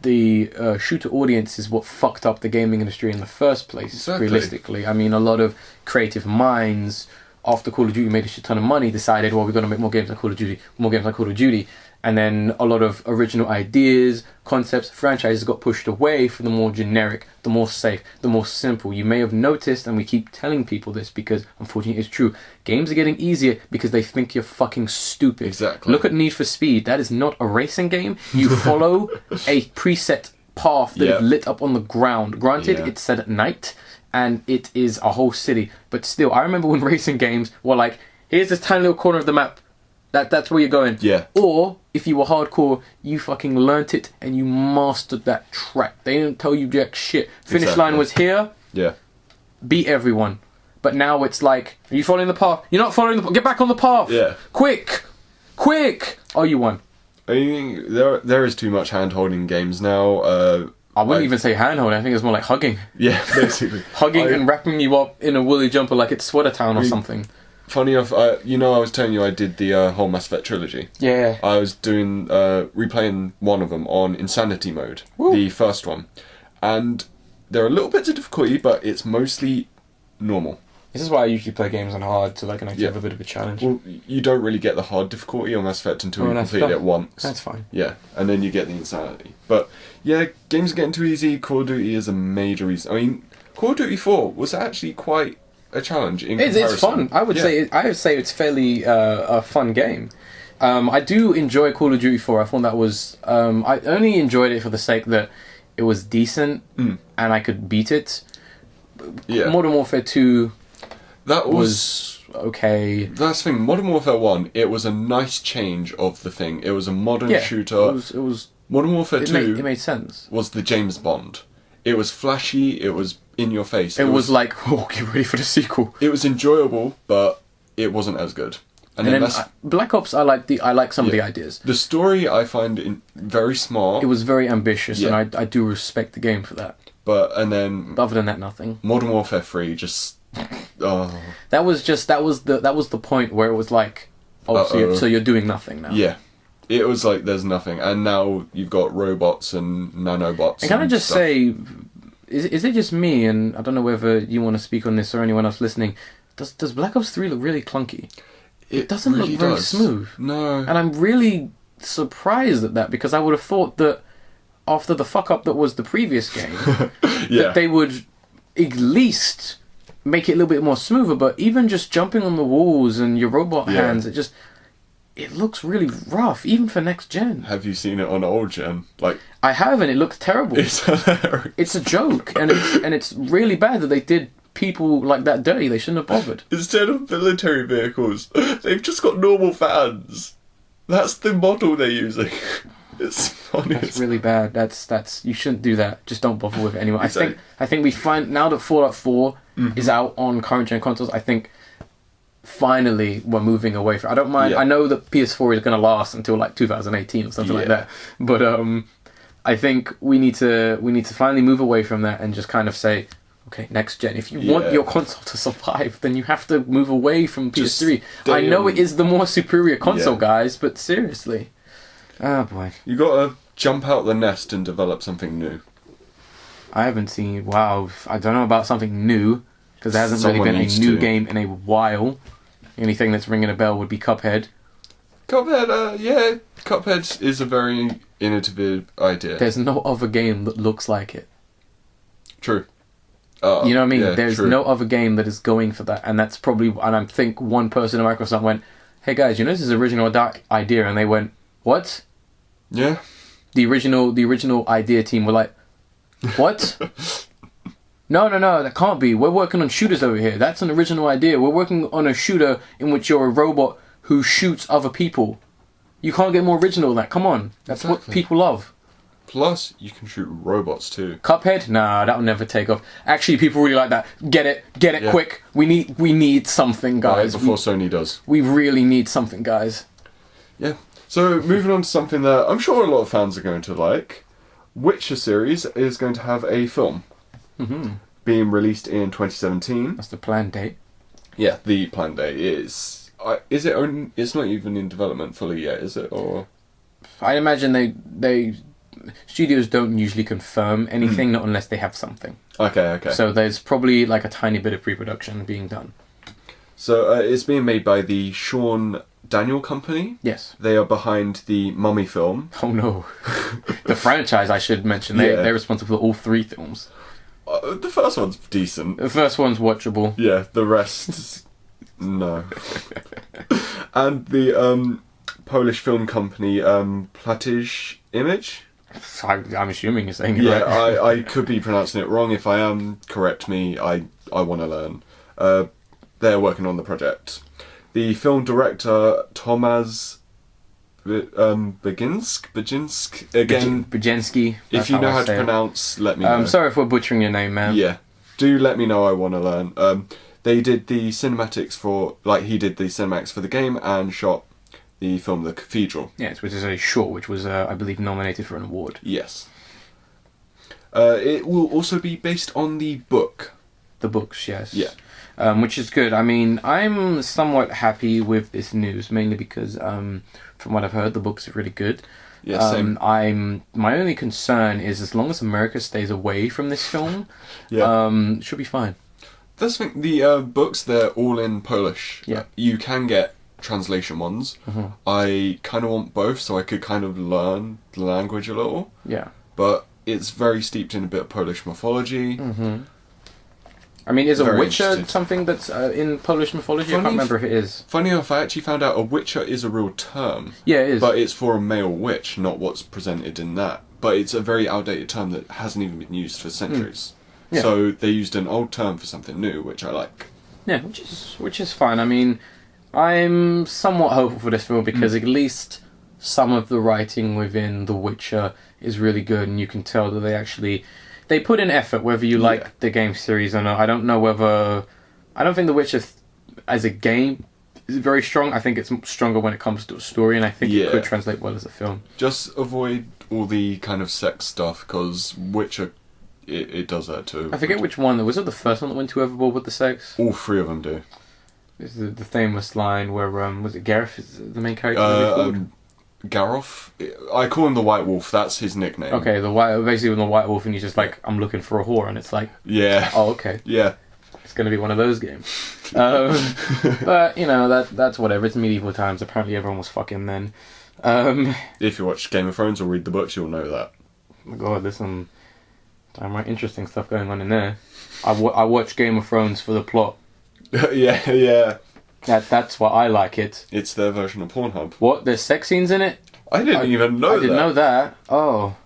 the shooter audience is what fucked up the gaming industry in the first place, realistically. I mean, a lot of creative minds, after Call of Duty made a shit ton of money, decided, well, we're going to make more games like Call of Duty, and then a lot of original ideas, concepts, franchises got pushed away for the more generic, the more safe, the more simple. You may have noticed, and we keep telling people this because, unfortunately, it's true. Games are getting easier because they think you're fucking stupid. Exactly. Look at Need for Speed. That is not a racing game. You follow a preset path that is lit up on the ground. Granted, it's set at night, and it is a whole city. But still, I remember when racing games were like, here's this tiny little corner of the map. That's where you're going. Yeah. Or, if you were hardcore, you fucking learnt it and you mastered that track. They didn't tell you jack shit. Finish line was here. Yeah. Beat everyone. But now it's like, are you following the path? You're not following the path. Get back on the path. Yeah. Quick. Oh, you won. I mean, there is too much hand-holding games now. I wouldn't even say hand-holding. I think it's more like hugging. Yeah, basically. Hugging and wrapping you up in a woolly jumper like it's Sweater Town or something. Funny enough, I was telling you I did the whole Mass Effect trilogy. Yeah. I was doing replaying one of them on Insanity mode, the first one, and there are a little bits of difficulty, but it's mostly normal. This is why I usually play games on hard, so I can actually have a bit of a challenge. Well, you don't really get the hard difficulty on Mass Effect until you complete it once. That's fine. Yeah, and then you get the Insanity. But yeah, games are getting too easy. Call of Duty is a major reason. I mean, Call of Duty 4 was actually quite a challenge in comparison. It's fun. I would say it's fairly a fun game. I do enjoy Call of Duty 4. I thought that was I only enjoyed it for the sake that it was decent and I could beat it. Yeah. Modern Warfare 2 that was okay. That's the thing. Modern Warfare 1, it was a nice change of the thing. It was a modern shooter. It was Modern Warfare 2 it made sense. Was the James Bond. It was flashy, it was in your face. It was like, get ready for the sequel. It was enjoyable, but it wasn't as good. And then Black Ops, I like some of the ideas. The story I find very smart. It was very ambitious, and I do respect the game for that. But then other than that, nothing. Modern Warfare 3 just Oh. That was the point where it was like, oh, so you're doing nothing now. Yeah. It was like there's nothing, and now you've got robots and nanobots. And can I just say, is it just me, and I don't know whether you want to speak on this or anyone else listening, does Black Ops 3 look really clunky? It doesn't really look very smooth. No. And I'm really surprised at that, because I would have thought that after the fuck up that was the previous game, that they would at least make it a little bit more smoother, but even just jumping on the walls and your robot hands, it looks really rough, even for next gen. Have you seen it on old gen? Like, I have, and it looks terrible. It's hilarious. It's a joke, and it's really bad that they did people like that dirty. They shouldn't have bothered. Instead of military vehicles, they've just got normal fans. That's the model they're using. It's funny. That's really bad. That's you shouldn't do that. Just don't bother with it anymore. Exactly. I think we find now that Fallout 4 is out on current gen consoles, I think finally we're moving away from. I don't mind. I know that PS4 is going to last until like 2018 or something like that. But I think we need to finally move away from that and just kind of say, okay, next gen. If you want your console to survive, then you have to move away from PS3. I know it is the more superior console, guys, but seriously. Oh boy. You got to jump out the nest and develop something new. I haven't seen. Wow, I don't know about something new, because there hasn't really been a new game in a while. The only thing that's ringing a bell would be Cuphead. Cuphead, Cuphead is a very innovative idea. There's no other game that looks like it. True. You know what I mean? Yeah, There's no other game that is going for that, and that's probably. And I think one person at Microsoft went, "Hey guys, you know this is original idea," and they went, "What?" Yeah. The original idea team were like, "What?" No, that can't be. We're working on shooters over here. That's an original idea. We're working on a shooter in which you're a robot who shoots other people. You can't get more original than that. Come on. That's what people love. Plus, you can shoot robots too. Cuphead? Nah, that'll never take off. Actually, people really like that. Get it quick. We need something, guys. Before Sony does. We really need something, guys. Yeah. So, moving on to something that I'm sure a lot of fans are going to like. Witcher series is going to have a film. Being released in 2017. That's the planned date. Yeah, the planned date is... is it only... It's not even in development fully yet, is it? Or I imagine they studios don't usually confirm anything, not unless they have something. Okay. So there's probably like a tiny bit of pre-production being done. So it's being made by the Sean Daniel Company. Yes. They are behind the Mummy film. Oh no. The franchise, I should mention. They're responsible for all 3 films. The first one's decent. The first one's watchable. Yeah, the rest... no. And the Polish film company, Platij Image? I'm assuming you're saying it right. Yeah, I could be pronouncing it wrong. If I am, correct me. I want to learn. They're working on the project. The film director, Tomasz Baginsk again. Baginski. If you know how to pronounce, let me know. I'm sorry if we're butchering your name, man. Yeah, do let me know. I want to learn. They did the cinematics he did the cinematics for the game and shot the film The Cathedral. Yes, which is a short, which was I believe nominated for an award. Yes. It will also be based on the book. The books, yes. Yeah. Which is good. I mean, I'm somewhat happy with this news, mainly because, from what I've heard, the books are really good. Yeah, same. My only concern is as long as America stays away from this film, should be fine. That's the thing. The books, they're all in Polish. Yeah. You can get translation ones. I kind of want both, so I could kind of learn the language a little. Yeah. But it's very steeped in a bit of Polish mythology. I mean, is a Very Witcher interested. something that's in Polish mythology? I can't remember if it is. Funny enough, I actually found out a Witcher is a real term. Yeah, it is. But it's for a male witch, not what's presented in that. But it's a very outdated term that hasn't even been used for centuries. Yeah. So they used an old term for something new, which I like. Yeah, which is fine. I mean, I'm somewhat hopeful for this film because at least some of the writing within The Witcher is really good, and you can tell that they put in effort, whether you like the game series or not. I don't think The Witcher as a game is very strong. I think it's stronger when it comes to a story, and I think it could translate well as a film. Just avoid all the kind of sex stuff, because Witcher it does that too. I forget which one. Was it the first one that went too overboard with the sex? All three of them do. This is the famous line where was it Gareth is the main character? Gareth? I call him the White Wolf. That's his nickname. Okay, basically when the White Wolf and he's just like, I'm looking for a whore, and it's like, yeah. Oh, okay. Yeah. It's going to be one of those games. But, you know, that's whatever. It's medieval times. Apparently everyone was fucking then. If you watch Game of Thrones or read the books, you'll know that. Oh my God, there's some downright interesting stuff going on in there. I watch Game of Thrones for the plot. Yeah. That's why I like it. It's their version of Pornhub. What? There's sex scenes in it? I didn't even know that. I didn't know that. Oh.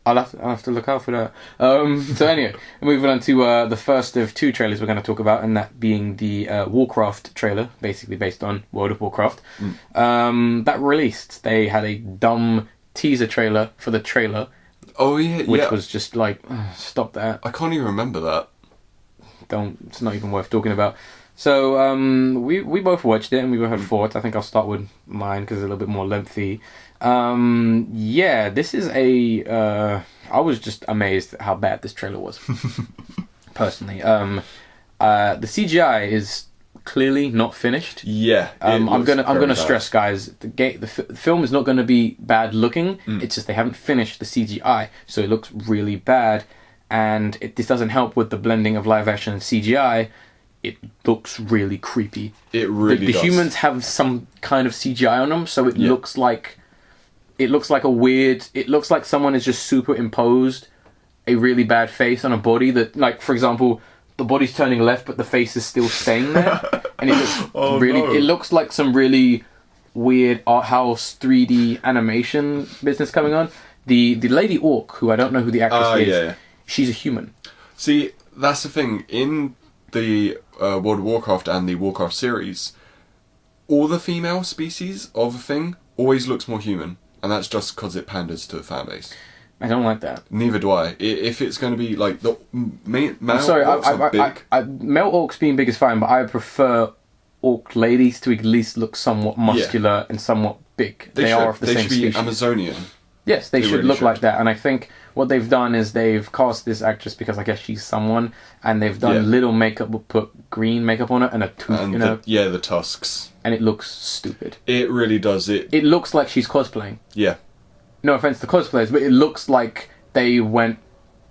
I'll have to look out for that. So anyway, moving on to the first of two trailers we're going to talk about, and that being the Warcraft trailer, basically based on World of Warcraft. That released. They had a dumb teaser trailer for the trailer. Oh yeah, which was just like, stop that. I can't even remember that. It's not even worth talking about. So we both watched it and we both had thoughts. I think I'll start with mine because it's a little bit more lengthy. Yeah, this is I was just amazed at how bad this trailer was. Personally, the CGI is clearly not finished. Yeah, I'm gonna stress, guys. The film is not going to be bad looking. It's just they haven't finished the CGI, so it looks really bad. And this doesn't help with the blending of live action and CGI. It looks really creepy. It really does. The humans have some kind of CGI on them, so it looks like a weird. It looks like someone has just superimposed a really bad face on a body that, like, for example, the body's turning left, but the face is still staying there, and it looks It looks like some really weird art house 3D animation business coming on. The lady orc, who I don't know who the actress is. Yeah. She's a human. See, that's the thing. In the World of Warcraft and the Warcraft series, all the female species of a thing always looks more human. And that's just because it panders to the fan base. I don't like that. Neither do I. If it's going to be like the male orcs are big. Male orcs being big is fine, but I prefer orc ladies to at least look somewhat muscular and somewhat big. They are of the same species. They should be Amazonian. Yes, they should really look like that. And I think what they've done is they've cast this actress because I guess she's someone, and they've done little makeup, put green makeup on her and a tooth, and the tusks. And it looks stupid. It really does. It looks like she's cosplaying. Yeah. No offense to cosplayers, but it looks like they went,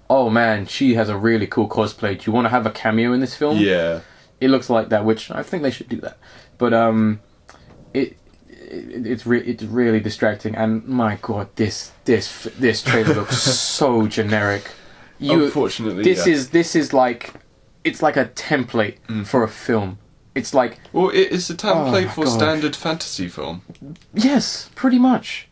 oh man, she has a really cool cosplay. Do you want to have a cameo in this film? Yeah. It looks like that, which I think they should do that. But it's really distracting, and my God, this trailer looks so generic. Unfortunately, this is like, it's like a template for a film. It's like, well, it is a template for standard fantasy film. Yes, pretty much.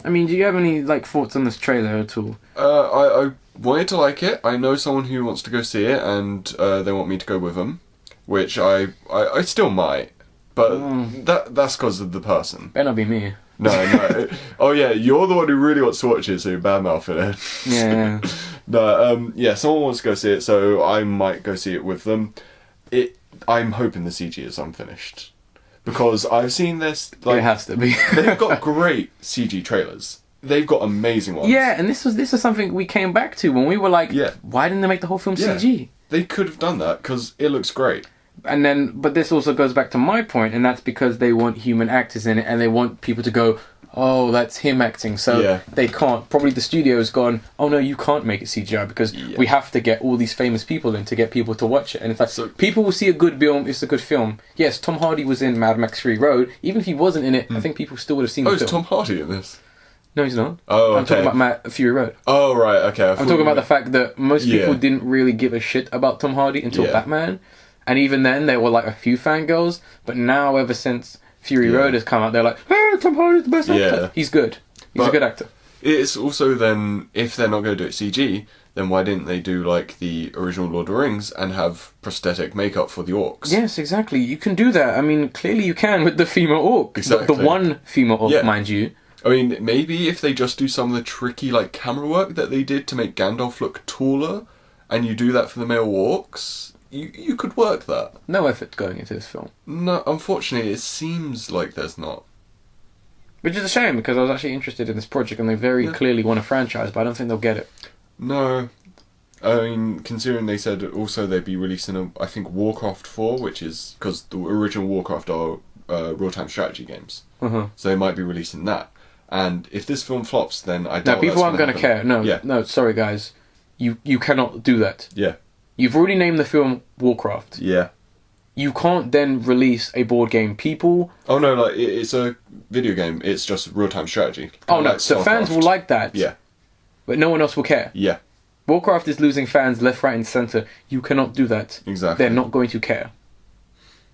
I mean, do you have any thoughts on this trailer at all? I wanted to like it. I know someone who wants to go see it, and they want me to go with them, which I still might. But that's because of the person. Better not be me. No. Oh yeah, you're the one who really wants to watch it, so you're badmouthing it. Yeah. No, someone wants to go see it, so I might go see it with them. I'm hoping the CG is unfinished. Because I've seen this... it has to be. They've got great CG trailers. They've got amazing ones. Yeah, and this is something we came back to when we were like, why didn't they make the whole film CG? They could have done that, because it looks great. But this also goes back to my point, and that's because they want human actors in it, and they want people to go, oh, that's him acting. So they can't. Probably the studio's gone, oh no, you can't make it CGI because we have to get all these famous people in to get people to watch it. And it's like, people will see a good film. It's a good film. Yes, Tom Hardy was in Mad Max Fury Road. Even if he wasn't in it, I think people still would have seen the film. Oh, is Tom Hardy in this? No, he's not. Oh, okay. I'm talking about Fury Road. Oh, right, okay. I'm talking about the fact that most people didn't really give a shit about Tom Hardy until Batman. And even then, there were a few fangirls. But now, ever since Fury Road has come out, they're like, oh, Tom Hardy's the best actor. He's good. He's a good actor. It's also then, if they're not going to do it CG, then why didn't they do the original Lord of the Rings and have prosthetic makeup for the orcs? Yes, exactly. You can do that. I mean, clearly you can with the female orc. Exactly. The one female orc, mind you. I mean, maybe if they just do some of the tricky camera work that they did to make Gandalf look taller, and you do that for the male orcs, you could work that. No effort going into this film. No, unfortunately, it seems like there's not. Which is a shame, because I was actually interested in this project, and they very clearly want a franchise, but I don't think they'll get it. No. I mean, considering they said also they'd be releasing I think Warcraft 4, which is because the original Warcraft are real-time strategy games, so they might be releasing that. And if this film flops, then I doubt. No, people aren't going to care. No, no, sorry guys, you cannot do that. Yeah. You've already named the film Warcraft. Yeah. You can't then release a board game. People. Oh no, like it's a video game. It's just real-time strategy. Oh no, so fans will like that. Yeah. But no one else will care. Yeah. Warcraft is losing fans left, right, and center. You cannot do that. Exactly. They're not going to care.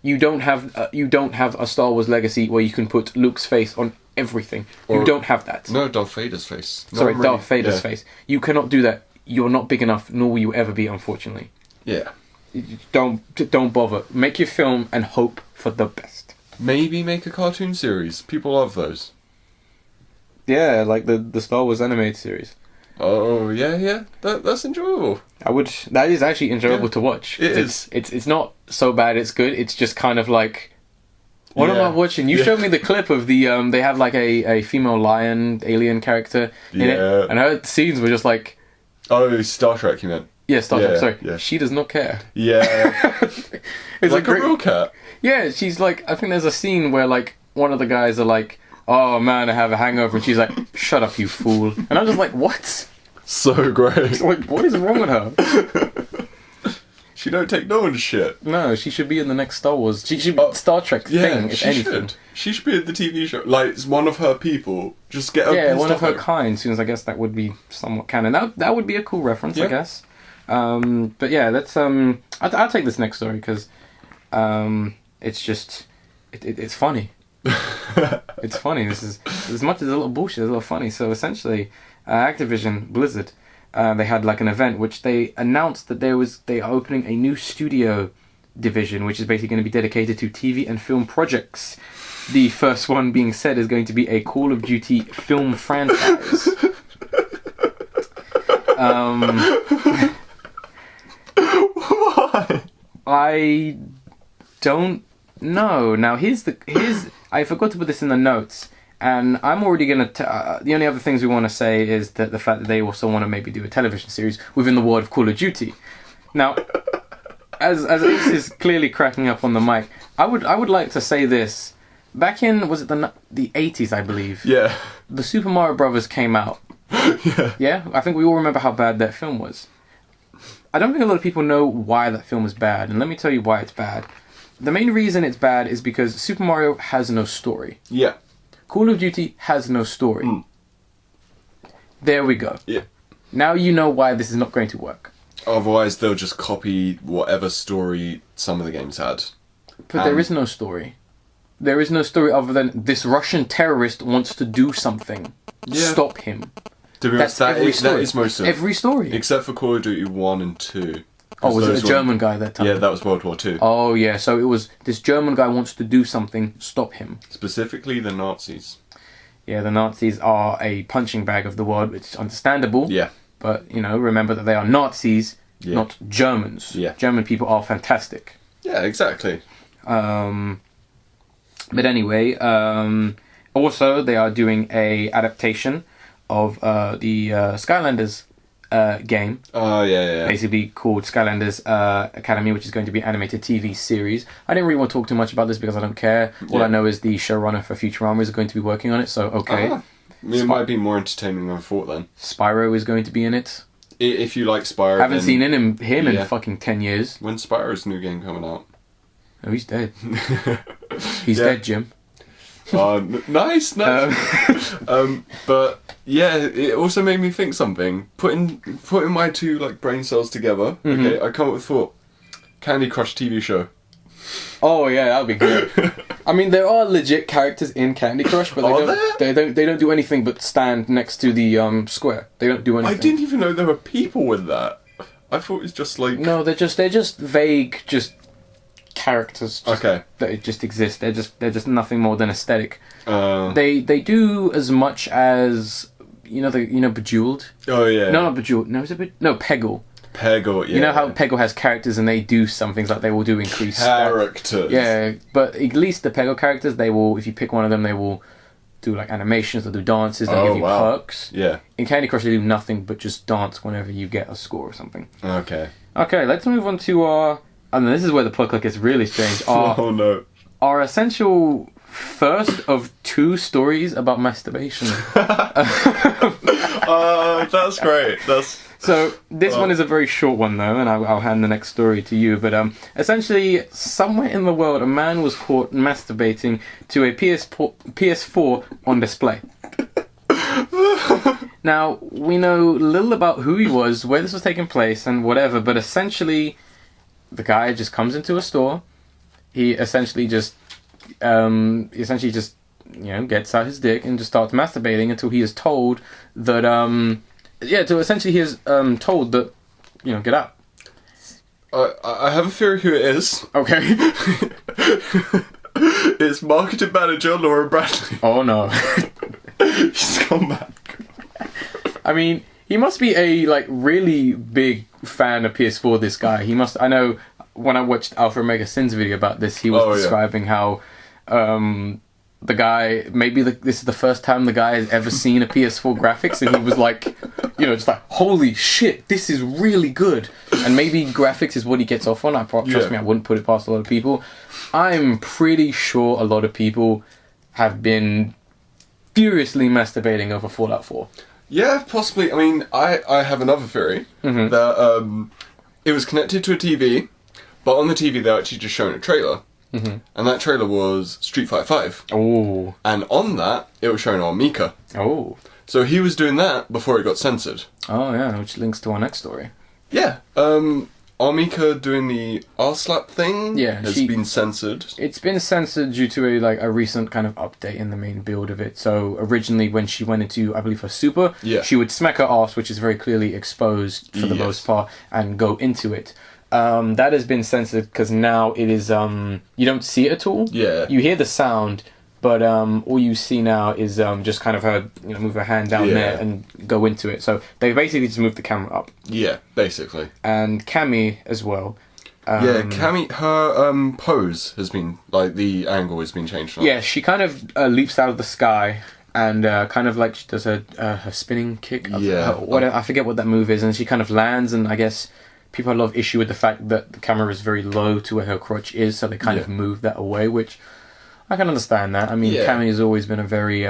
You don't have a Star Wars legacy where you can put Luke's face on everything. You don't have that. No, Darth Vader's face. Sorry, Darth Vader's face. You cannot do that. You're not big enough, nor will you ever be, unfortunately. Yeah. Don't bother. Make your film and hope for the best. Maybe make a cartoon series. People love those. Yeah, like the Star Wars animated series. Oh yeah. That's enjoyable. That is actually enjoyable to watch. It is. It's not so bad. It's good. It's just kind of like. What am I watching? You showed me the clip of the they have like a female lion alien character in it, and her scenes were just like. Oh, Star Trek, you meant? Yeah, Star Trek. Sorry, yeah. She does not care. Yeah. It's like a real cat. Yeah, she's like. I think there's a scene where like one of the guys are like, "Oh man, I have a hangover," and she's like, "Shut up, you fool!" And I'm just like, "What?" So great. Like, what is wrong with her? She don't take no one's shit. No, she should be in the next Star Wars. She should be Star Trek thing, if anything. She should be in the TV show. Like, it's one of her people. Just get her. Yeah, one of her kind. Since I guess that would be somewhat canon. That would be a cool reference, I guess. But yeah, let's. I'll take this next story because, it's just, it's funny. It's funny. This is as much as a little bullshit, it's a little funny. So essentially, Activision Blizzard, they had like an event which they announced that they are opening a new studio division, which is basically going to be dedicated to TV and film projects. The first one being said is going to be a Call of Duty film franchise. Why? I don't know. Now here's I forgot to put this in the notes, and I'm already gonna. The only other things we want to say is that the fact that they also want to maybe do a television series within the world of Call of Duty. Now, as Ace is clearly cracking up on the mic, I would like to say this. Back in was it the 80s, I believe. Yeah. The Super Mario Brothers came out. Yeah. Yeah, I think we all remember how bad that film was. I don't think a lot of people know why that film was bad, and let me tell you why it's bad. The main reason it's bad is because Super Mario has no story. Yeah. Call of Duty has no story. There we go. Yeah. Now you know why this is not going to work. Otherwise, they'll just copy whatever story some of the games had. But there is no story. There is no story other than this Russian terrorist wants to do something. Yeah. Stop him. To be honest, that is most of every story. Except for Call of Duty 1 and 2. Oh, was it a German guy that time? Yeah, that was World War II. Oh, yeah, so it was this German guy wants to do something, stop him. Specifically the Nazis. Yeah, the Nazis are a punching bag of the world, which is understandable. Yeah. But, remember that they are Nazis, not Germans. Yeah. German people are fantastic. Yeah, exactly. But anyway, also they are doing a adaptation of the Skylanders game. Oh, yeah. Basically called Skylanders Academy, which is going to be an animated TV series. I didn't really want to talk too much about this because I don't care. All I know is the showrunner for Futurama is going to be working on it, so okay. I mean, it might be more entertaining than I thought then. Spyro is going to be in it. If you like Spyro, Haven't seen him in fucking 10 years. When's Spyro's new game coming out? Oh, he's dead. He's dead, Jim. Nice. But yeah, it also made me think something. Putting my two brain cells together. Okay, I come up with thought. Candy Crush TV show. Oh yeah, that'd be good. I mean, there are legit characters in Candy Crush, but they don't do anything but stand next to the square. They don't do anything. I didn't even know there were people with that. I thought it was just like no, they're just vague, just characters. That just exist. They're just nothing more than aesthetic. They do as much as Bejeweled. Oh yeah. No, not Bejeweled. No, Peggle. Peggle, yeah. You know how Peggle has characters and they do some things like they will do increase characters. Yeah, but at least the Peggle characters, they will, if you pick one of them, they will do like animations, they'll do dances, they'll give you perks. Yeah. In Candy Crush, they do nothing but just dance whenever you get a score or something. Okay. Okay, let's move on to our... And this is where the plot clock gets really strange. Oh no. Our essential first of 2 stories about masturbation. That's great. So this one is a very short one though, and I'll hand the next story to you. But essentially, somewhere in the world, a man was caught masturbating to a PS4 on display. Now, we know little about who he was, where this was taking place, and whatever, but essentially, the guy just comes into a store. He essentially just gets out his dick and just starts masturbating until he is told that, told that, get out. I have a theory who it is. Okay. It's marketing manager Laura Bradley. Oh no. She's come back. I mean, he must be a really big fan of PS4. This guy, I know. When I watched Alpha Omega Sin's video about this, he was describing how the guy this is the first time the guy has ever seen a PS4 graphics, and he was like, just like, holy shit, this is really good. And maybe graphics is what he gets off on. Trust me, I wouldn't put it past a lot of people. I'm pretty sure a lot of people have been furiously masturbating over Fallout 4. Yeah, possibly. I mean, I have another theory that it was connected to a TV, but on the TV they're actually just showing a trailer, and that trailer was Street Fighter 5. Oh. And on that, it was showing Armika. Oh. So he was doing that before it got censored. Oh yeah, which links to our next story. Yeah. Armika doing the R-slap thing has been censored. It's been censored due to a recent kind of update in the main build of it. So originally when she went into, I believe, her super, she would smack her arse, which is very clearly exposed for the most part, and go into it. That has been censored because now it is, you don't see it at all. Yeah. You hear the sound, but all you see now is just kind of her, move her hand down there and go into it. So they basically just moved the camera up. Yeah, basically. And Cammy as well. Cammy, her pose has been, the angle has been changed. Yeah, she kind of leaps out of the sky and kind of she does her spinning kick. I forget what that move is, and she kind of lands, and I guess people have a lot of issue with the fact that the camera is very low to where her crotch is, so they kind of move that away, which I can understand that. I mean, Cammy has always been a very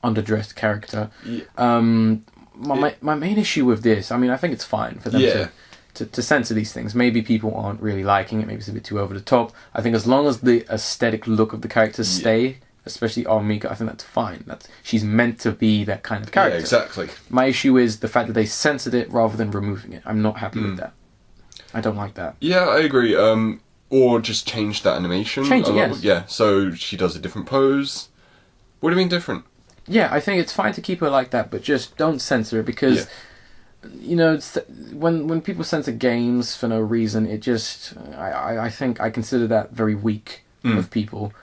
underdressed character. Yeah. My main issue with this, I mean, I think it's fine for them to censor these things. Maybe people aren't really liking it. Maybe it's a bit too over the top. I think as long as the aesthetic look of the characters stay, especially Armika, I think that's fine. She's meant to be that kind of character. Yeah, exactly. My issue is the fact that they censored it rather than removing it. I'm not happy with that. I don't like that. Yeah, I agree. Or just change that animation. Change it, yes. Yeah, so she does a different pose. What do you mean different? Yeah, I think it's fine to keep her like that, but just don't censor it because, when people censor games for no reason, it just... I think I consider that very weak of people.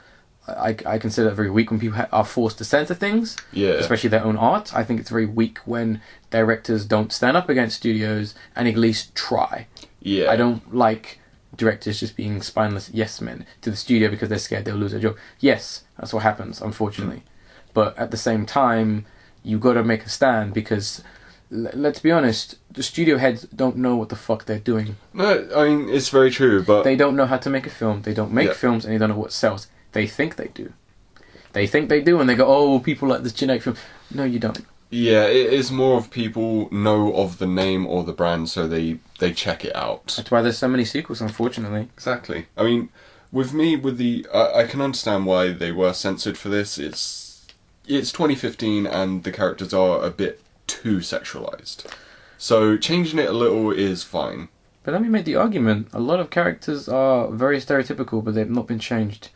I consider it very weak when people are forced to censor things, especially their own art. I think it's very weak when directors don't stand up against studios and at least try. Yeah. I don't like directors just being spineless yes men to the studio because they're scared they'll lose their job. Yes, that's what happens, unfortunately. But at the same time, you got to make a stand because, let's be honest, the studio heads don't know what the fuck they're doing. No, I mean, it's very true, but... They don't know how to make a film. They don't make films, and they don't know what sells. They think they do. They think they do, and they go, oh, people like this generic film. No, you don't. Yeah, it is more of people know of the name or the brand, so they check it out. That's why there's so many sequels, unfortunately. Exactly. I mean, with the... I can understand why they were censored for this. It's 2015, and the characters are a bit too sexualized. So changing it a little is fine. But let me make the argument. A lot of characters are very stereotypical, but they've not been changed.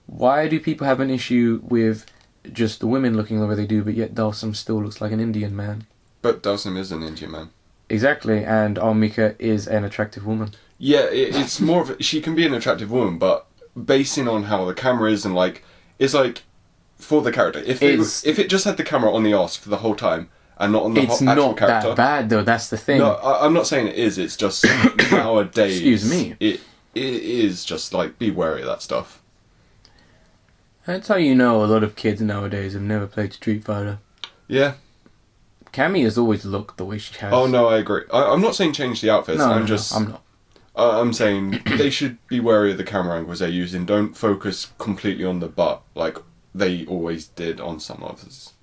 Why do people have an issue with just the women looking the way they do, but yet Dalsum still looks like an Indian man? But Dalsum is an Indian man. Exactly, and Armika is an attractive woman. Yeah, it's more of... She can be an attractive woman, but basing on how the camera is and, it's for the character. If it just had the camera on the arse for the whole time, and not on the actual character... It's not that bad, though, that's the thing. No, I'm not saying it is, it's just nowadays... Excuse me. It is just, be wary of that stuff. That's how you know a lot of kids nowadays have never played Street Fighter. Yeah. Cammy has always looked the way she has. Oh no, I agree. I'm not saying change the outfits. No, I'm not. I'm saying they should be wary of the camera angles they're using. Don't focus completely on the butt like they always did on some others.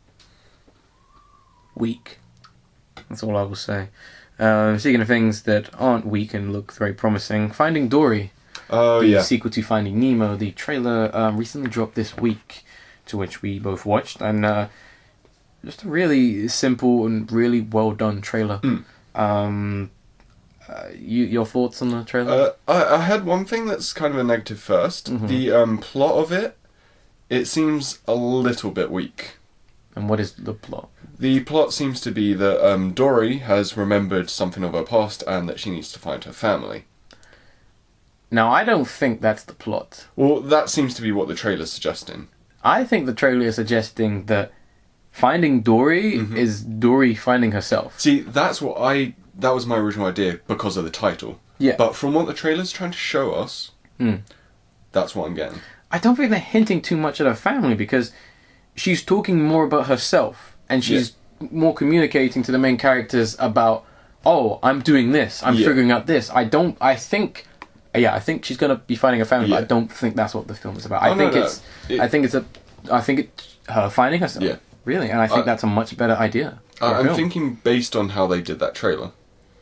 Weak. That's all I will say. Speaking of things that aren't weak and look very promising, Finding Dory. Oh, the yeah. sequel to Finding Nemo. The trailer recently dropped this week, to which we both watched, and just a really simple and really well done trailer. Your thoughts on the trailer? I had one thing that's kind of a negative first. Mm-hmm. The plot of it seems a little bit weak. And what is the plot? The plot seems to be that Dory has remembered something of her past and that she needs to find her family. Now, I don't think that's the plot. Well, that seems to be what the trailer's suggesting. I think the trailer is suggesting that Finding Dory is Dory finding herself. See, that was my original idea because of the title. Yeah. But from what the trailer's trying to show us, that's what I'm getting. I don't think they're hinting too much at her family because she's talking more about herself and she's more communicating to the main characters about, oh, I'm doing this, I'm figuring out this. I think she's gonna be finding a family, but I don't think that's what the film is about. I think it's her finding herself. Yeah. Really, and I think that's a much better idea. I'm thinking based on how they did that trailer,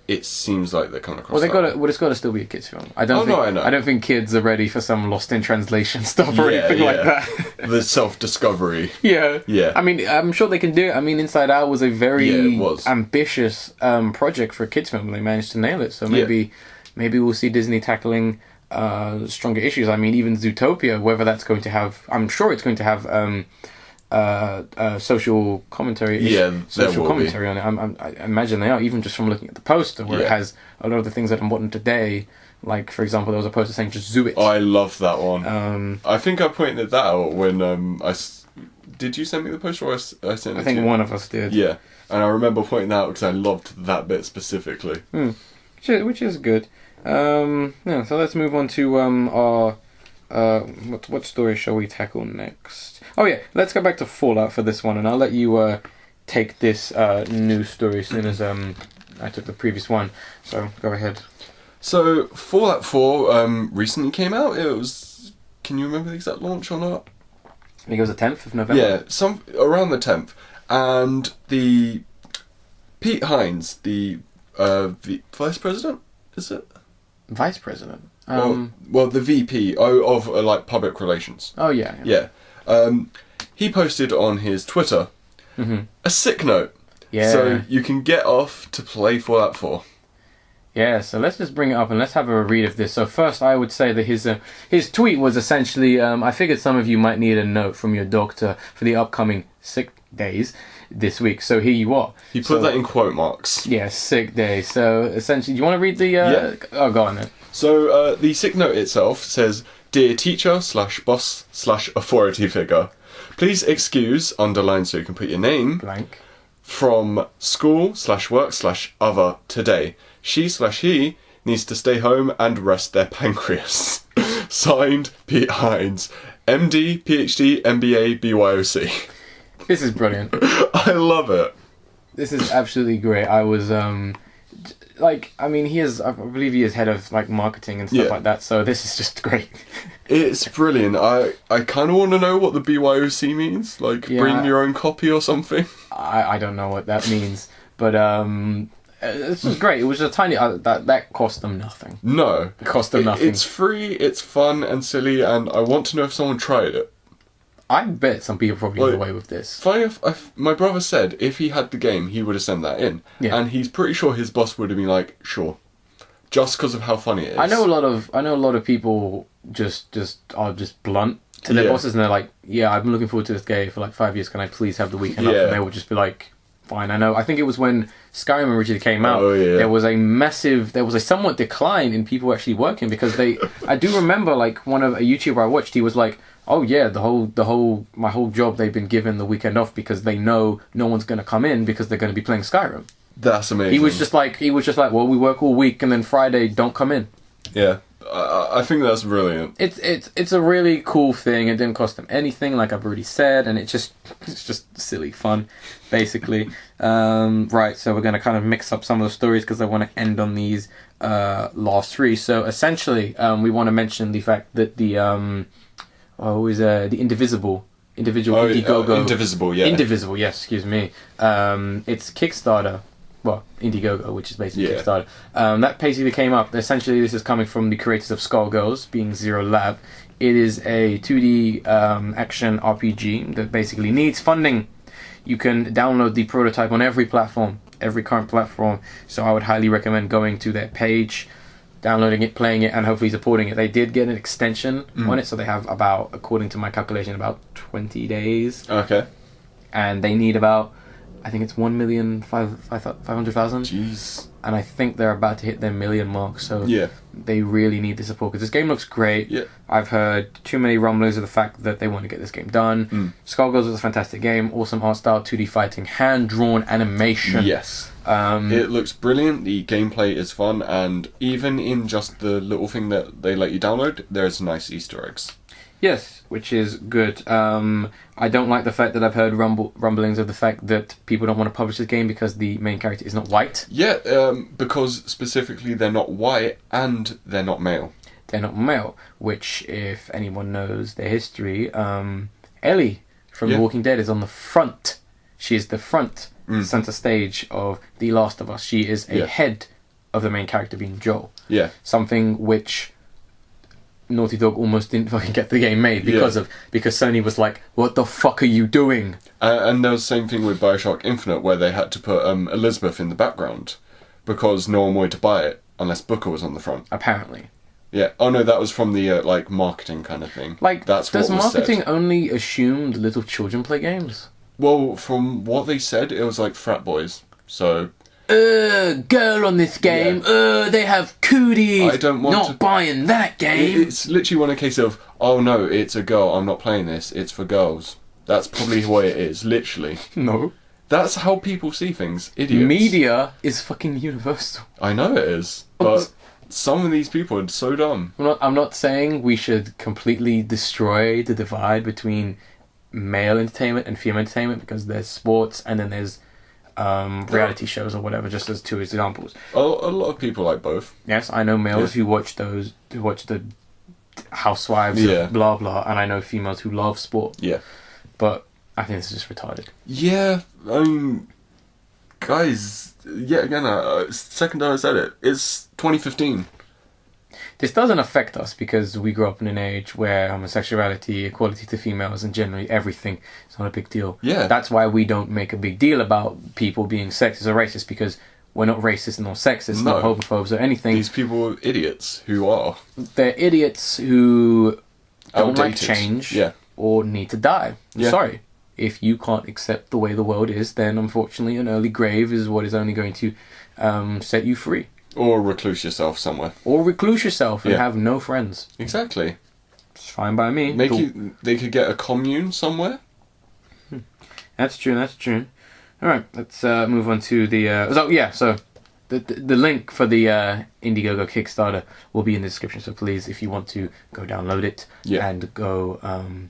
it seems like they're coming across. It's got to still be a kids' film. I know. I don't think kids are ready for some Lost in Translation stuff or anything like that. The self-discovery. Yeah. Yeah. I mean, I'm sure they can do it. I mean, Inside Out was a very ambitious project for a kids' film. They managed to nail it. So maybe we'll see Disney tackling stronger issues. I mean, even Zootopia, whether that's going to have, I'm sure it's going to have social commentary. Social commentary on it. I imagine they are, even just from looking at the poster, where it has a lot of the things that are modern today. Like, for example, there was a poster saying "Just zoo it." Oh, I love that one. I think I pointed that out when did you send me the poster? Or I sent it to you? I think one of us did. Yeah, and I remember pointing that out because I loved that bit specifically. Which is good. So let's move on to our. What story shall we tackle next? Oh yeah, let's go back to Fallout for this one, and I'll let you take this news story as soon as I took the previous one. So go ahead. So Fallout 4 recently came out. It was. Can you remember the exact launch or not? I think it was the 10th of November. Yeah, around the 10th, and the Pete Hines, the vice president, is it? Vice president. Well, the VP of like public relations. Oh yeah. Yeah. He posted on his Twitter a sick note. Yeah. So you can get off to play Fallout 4. Yeah, so let's just bring it up and let's have a read of this. So first, I would say that his tweet was essentially, I figured some of you might need a note from your doctor for the upcoming sick days this week. So here you are. He put that in quote marks. Yeah, sick days. So essentially, do you want to read the... Oh, go on then. So the sick note itself says, "Dear teacher / boss / authority figure, please excuse, underline so you can put your name, blank, from school / work / other today. She / he needs to stay home and rest their pancreas." Signed, Pete Hines, MD, PhD, MBA, BYOC. This is brilliant. I love it. This is absolutely great. I was... I believe he is head of like marketing and stuff like that, so this is just great. It's brilliant. I kind of want to know what the BYOC means, like bring your own copy or something. I don't know what that means, but it's just great. It was a tiny that cost them nothing. No, it cost them nothing. It's free, it's fun and silly, and I want to know if someone tried it. I bet some people probably got away with this. Funny, my brother said if he had the game, he would have sent that in, and he's pretty sure his boss would have been like, "Sure," just because of how funny it is. I know a lot of people just are just blunt to their bosses, and they're like, "Yeah, I've been looking forward to this game for like 5 years. Can I please have the weekend off?" And they would just be like, "Fine." I think it was when Skyrim originally came out. There was a somewhat decline in people actually working because I do remember like a YouTuber I watched. He was like, "Oh yeah, my whole job they've been given the weekend off because they know no one's going to come in because they're going to be playing Skyrim." That's amazing. He was just like, well, we work all week and then Friday don't come in. Yeah, I think that's brilliant. It's a really cool thing. It didn't cost them anything, like I've already said, and it's just silly fun, basically. Right, so we're going to kind of mix up some of the stories because I want to end on these last three. So essentially, we want to mention the fact that the Indivisible Indiegogo. Indivisible, yeah. Indivisible, yes, excuse me. It's Kickstarter. Well, Indiegogo, which is basically Kickstarter. That basically came up. Essentially, this is coming from the creators of Skullgirls, being Zero Lab. It is a 2D action RPG that basically needs funding. You can download the prototype on every platform, every current platform. So I would highly recommend going to their page, downloading it, playing it, and hopefully supporting it. They did get an extension on it, so they have about, according to my calculation, about 20 days. Okay. And they need about, I think it's 1,500,000. Jeez. And I think they're about to hit their million mark, so Yeah. they really need the support, because this game looks great. Yeah. I've heard too many rumblings of the fact that they want to get this game done. Skullgirls was a fantastic game, awesome art style, 2D fighting, hand-drawn animation. Yes. It looks brilliant, the gameplay is fun, and even in just the little thing that they let you download, there's nice Easter eggs. Yes, which is good. I don't like the fact that I've heard rumblings of the fact that people don't want to publish this game because the main character is not white. Yeah, because specifically they're not white and they're not male. They're not male, which, if anyone knows their history, Ellie from The Walking Dead is on the front. She is the front center stage of The Last of Us. She is a head of the main character being Joel. Yeah. Something which Naughty Dog almost didn't fucking get the game made because Sony was like, what the fuck are you doing? And there was the same thing with Bioshock Infinite, where they had to put Elizabeth in the background because no one wanted to buy it unless Booker was on the front. Apparently. Yeah. Oh no, that was from the marketing kind of thing. Like, that's does what was marketing said. only assume that little children play games? Well, from what they said, it was like frat boys. So. Girl on this game. They have cooties. I don't want not buying that game. It's literally one a case of, oh no, it's a girl, I'm not playing this, it's for girls. That's probably the way it is, literally. No. That's how people see things, idiots. Media is fucking universal. I know it is, but some of these people are so dumb. I'm not saying we should completely destroy the divide between male entertainment and female entertainment, because there's sports and then there's reality shows or whatever, just as two examples. A lot of people like both. Yes, I know males who watch the Housewives of blah blah, and I know females who love sport. Yeah. But I think this is just retarded. Yeah, guys, yet again, second time I said it, it's 2015. This doesn't affect us because we grew up in an age where homosexuality, equality to females, and generally everything is not a big deal. Yeah. That's why we don't make a big deal about people being sexist or racist, because we're not racist and not sexist, not homophobes or anything. These people are idiots who are. They're idiots who don't like Outdated. change or need to die. Yeah. Sorry. If you can't accept the way the world is, then unfortunately an early grave is what is only going to set you free. Or recluse yourself somewhere. Or recluse yourself and have no friends. Exactly. It's fine by me. They could get a commune somewhere. That's true. Alright, let's move on to the... So the link for the Indiegogo Kickstarter will be in the description, so please, if you want to, go download it and go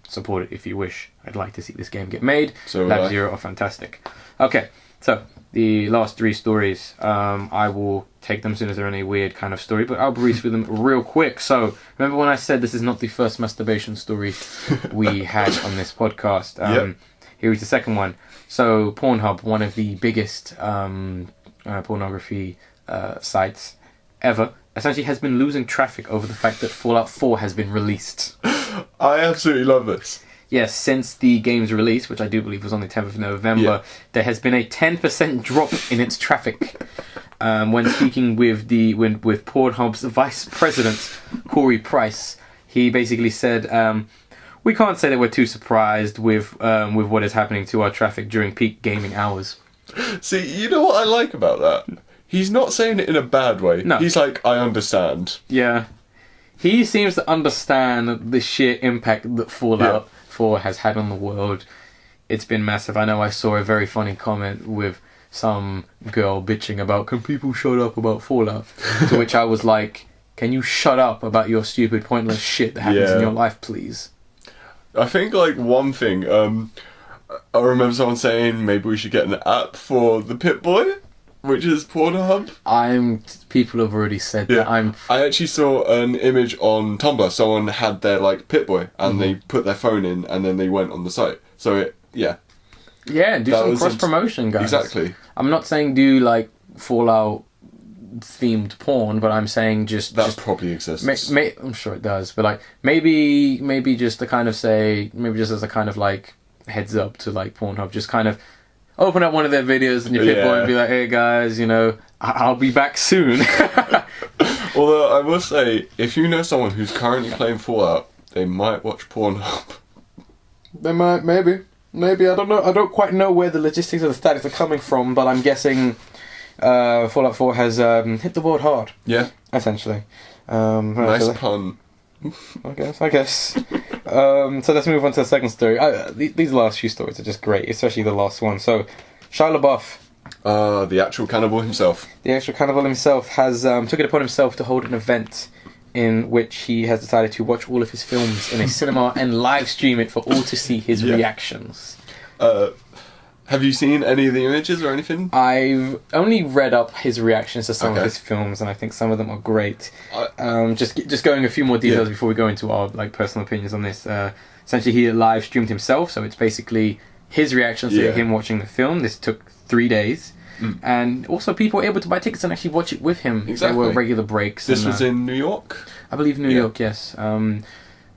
support it if you wish. I'd like to see this game get made. So Lab Zero are fantastic. Okay, so the last three stories, I will take them as soon as they're in a weird kind of story, but I'll breeze through them real quick. So, remember when I said this is not the first masturbation story we had on this podcast? Here is the second one. So, Pornhub, one of the biggest pornography sites ever, essentially has been losing traffic over the fact that Fallout 4 has been released. I absolutely love this. Yes, since the game's release, which I do believe was on the 10th of November, there has been a 10% drop in its traffic. When speaking with Pornhub's vice president, Corey Price, he basically said, "We can't say that we're too surprised with what is happening to our traffic during peak gaming hours." See, you know what I like about that? He's not saying it in a bad way. No. He's like, I understand. Yeah. He seems to understand the sheer impact that Fallout 4 has had on the world. It's been massive. I know I saw a very funny comment with some girl bitching about, can people shut up about Fallout? To which I was like, can you shut up about your stupid, pointless shit that happens in your life, please? I think, like, one thing, I remember someone saying maybe we should get an app for the Pip-Boy, which is Pornhub. People have already said that. I actually saw an image on Tumblr. Someone had their, like, Pip-Boy, and they put their phone in, and then they went on the site. So, Yeah, do some cross-promotion, guys. Exactly. I'm not saying do, like, Fallout-themed porn, but I'm saying just probably exists. I'm sure it does, but, like, maybe just to kind of say, maybe just as a kind of, like, heads up to, like, Pornhub, just kind of open up one of their videos and your Pip-Boy and be like, hey, guys, you know, I'll be back soon. Although, I will say, if you know someone who's currently playing Fallout, they might watch Pornhub. They might, maybe. Maybe, I don't know. I don't quite know where the logistics of the status are coming from, but I'm guessing Fallout 4 has hit the world hard. Yeah. Essentially. Nice pun. I guess. So let's move on to the second story. These last few stories are just great, especially the last one. So, Shia LaBeouf. The actual cannibal himself. The actual cannibal himself has took it upon himself to hold an event in which he has decided to watch all of his films in a cinema and live stream it for all to see his reactions. Have you seen any of the images or anything? I've only read up his reactions to some of his films, and I think some of them are great. Just going a few more details before we go into our like personal opinions on this. Essentially, he live streamed himself, so it's basically his reactions to him watching the film. This took 3 days. And also people were able to buy tickets and actually watch it with him. Exactly. There were regular breaks. This was in New York? I believe New York, yes.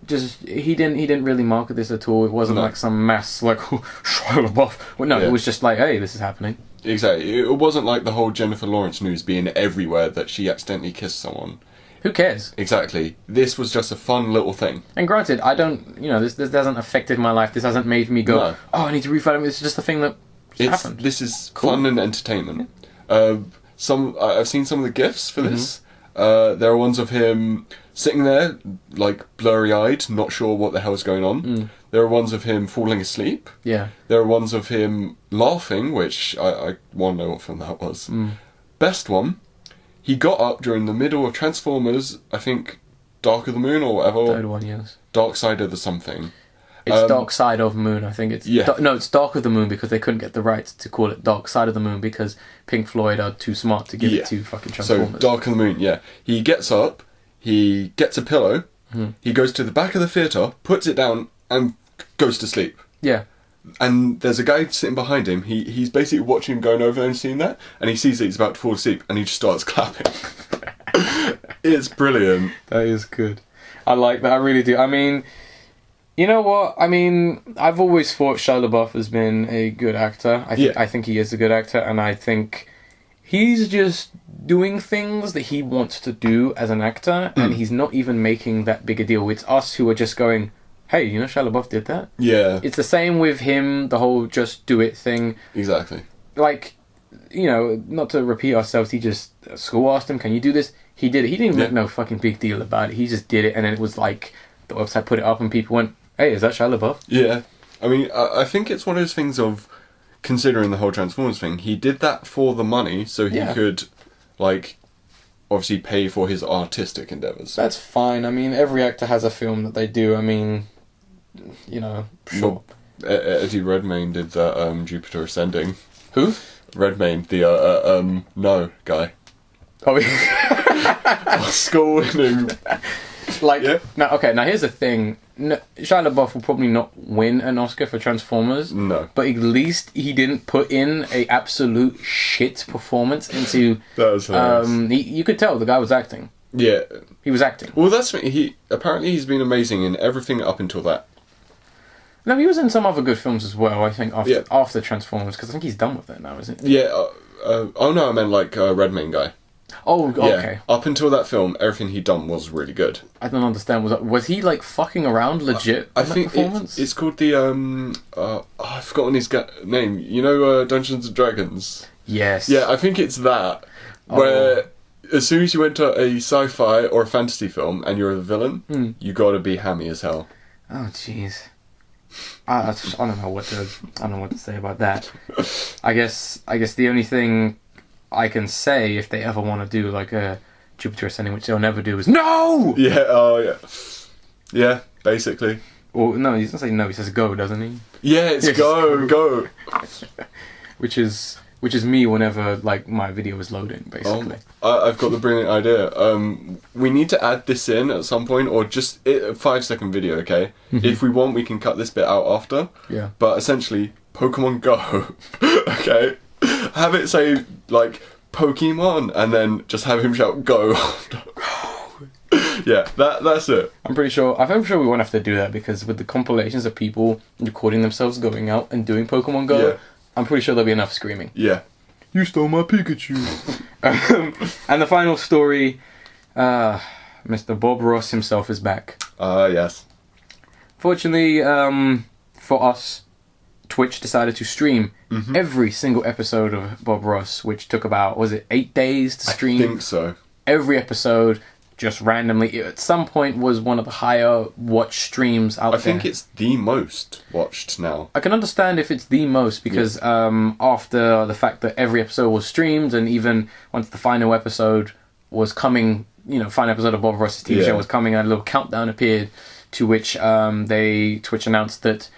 He didn't really market this at all. It wasn't like some mass like Shia LaBeouf. Well, no, it was just like, hey, this is happening. Exactly. It wasn't like the whole Jennifer Lawrence news being everywhere that she accidentally kissed someone. Who cares? Exactly. This was just a fun little thing. And granted, I don't, this hasn't affected my life. This hasn't made me go, I need to refile it. It's just a thing that happened. This is fun and entertainment. I've seen some of the GIFs for this. There are ones of him sitting there, like blurry-eyed, not sure what the hell is going on. There are ones of him falling asleep. Yeah. There are ones of him laughing, which I want to know what film that was. Best one, he got up during the middle of Transformers, I think Dark of the Moon or whatever. Third one, yes. Dark Side of the something. It's Dark Side of Moon, I think it's... No, it's Dark of the Moon because they couldn't get the rights to call it Dark Side of the Moon because Pink Floyd are too smart to give it to fucking Transformers. So, Dark of the Moon, yeah. He gets up, he gets a pillow, he goes to the back of the theatre, puts it down, and goes to sleep. Yeah. And there's a guy sitting behind him, he's basically watching him going over there and seeing that, and he sees that he's about to fall asleep, and he just starts clapping. It's brilliant. That is good. I like that, I really do. I mean... You know what? I mean, I've always thought Shia LaBeouf has been a good actor. I think he is a good actor, and I think he's just doing things that he wants to do as an actor, and he's not even making that big a deal. It's us who are just going, hey, Shia LaBeouf did that? Yeah. It's the same with him, the whole just do it thing. Exactly. Like, not to repeat ourselves, he just, school asked him, can you do this? He did it. He didn't make no fucking big deal about it. He just did it, and then it was like, the website put it up, and people went, hey, is that Shia LaBeouf? Yeah. I mean, I think it's one of those things of, considering the whole Transformers thing, he did that for the money, so he could, like, obviously pay for his artistic endeavours. That's fine. I mean, every actor has a film that they do. I mean, sure. Eddie Redmayne did that Jupiter Ascending. Who? Redmayne, the, no guy. Oh, yeah. School-winning... Now here's the thing. No, Shia LaBeouf will probably not win an Oscar for Transformers. No. But at least he didn't put in a absolute shit performance into... That was hilarious. You could tell the guy was acting. Yeah. He was acting. Well, apparently he's been amazing in everything up until that. No, he was in some other good films as well, I think, after Transformers, because I think he's done with it now, isn't he? Yeah. Oh no, I meant like Redmayne guy. Oh, okay. Up until that film, everything he'd done was really good. I don't understand. Was he like fucking around legit? I think it's called the I've forgotten his name. Dungeons and Dragons. Yes. Yeah, I think it's that where as soon as you enter a sci-fi or a fantasy film and you're the villain, you got to be hammy as hell. Oh jeez. I don't know what to say about that. I guess the only thing I can say if they ever want to do like a Jupiter Ascending, which they'll never do, is no. Yeah. Oh yeah. Yeah. Basically. Or no, he doesn't say no. He says go, doesn't he? Yeah, it's go. Which is me whenever like my video is loading, basically. I've got the brilliant idea. We need to add this in at some point, or just a 5-second video, okay? If we want, we can cut this bit out after. Yeah. But essentially, Pokemon Go, okay? Have it say, like, Pokemon, and then just have him shout go after. Yeah, that's it. I'm sure we won't have to do that, because with the compilations of people recording themselves going out and doing Pokemon Go, Yeah. I'm pretty sure there'll be enough screaming. Yeah. You stole my Pikachu. And the final story, Mr. Bob Ross himself is back. Yes. Fortunately, for us, Twitch decided to stream every single episode of Bob Ross, which took about, was it 8 days to stream? I think so. Every episode, just randomly. It, at some point, was one of the higher watch streams out there. I think it's the most watched now. I can understand if it's the most, because after the fact that every episode was streamed, and even once the final episode was coming, final episode of Bob Ross's TV show was coming, and a little countdown appeared, to which Twitch announced that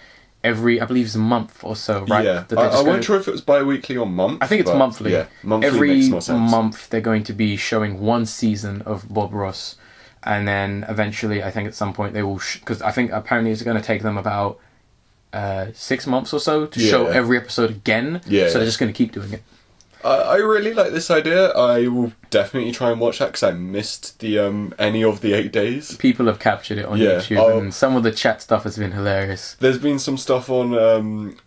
every, I believe it's a month or so, right? Yeah. That I wasn't sure if it was bi-weekly or month. I think it's monthly. Yeah, monthly every makes more sense. month they're going to be showing one season of Bob Ross, and then eventually, I think at some point they will, because I think apparently it's going to take them about 6 months or so to show every episode again. Yeah. So they're just going to keep doing it. I really like this idea. I will definitely try and watch that, because I missed the any of the 8 days. People have captured it on YouTube, and some of the chat stuff has been hilarious. There's been some stuff on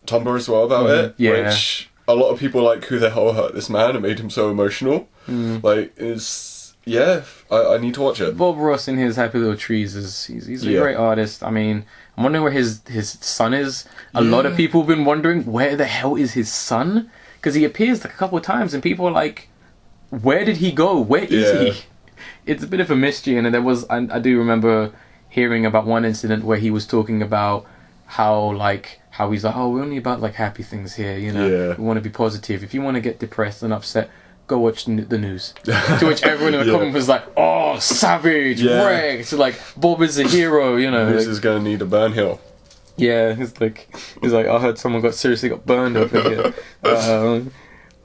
Tumblr as well about it, which a lot of people like, who the hell hurt this man and made him so emotional. Like, I need to watch it. Bob Ross in his Happy Little Trees he's a great artist. I mean, I'm wondering where his son is. A lot of people have been wondering, where the hell is his son? Because he appears like a couple of times, and people are like, where did he go? Where is he? It's a bit of a mystery, and there was, I do remember hearing about one incident where he was talking about how he's like, oh, we're only about like happy things here, we want to be positive. If you want to get depressed and upset, go watch the news. To which everyone in the comment was like, oh, savage, wrecked, like, Bob is a hero, This is going to need a burn hill. Yeah, he's like, I heard someone seriously got burned over here.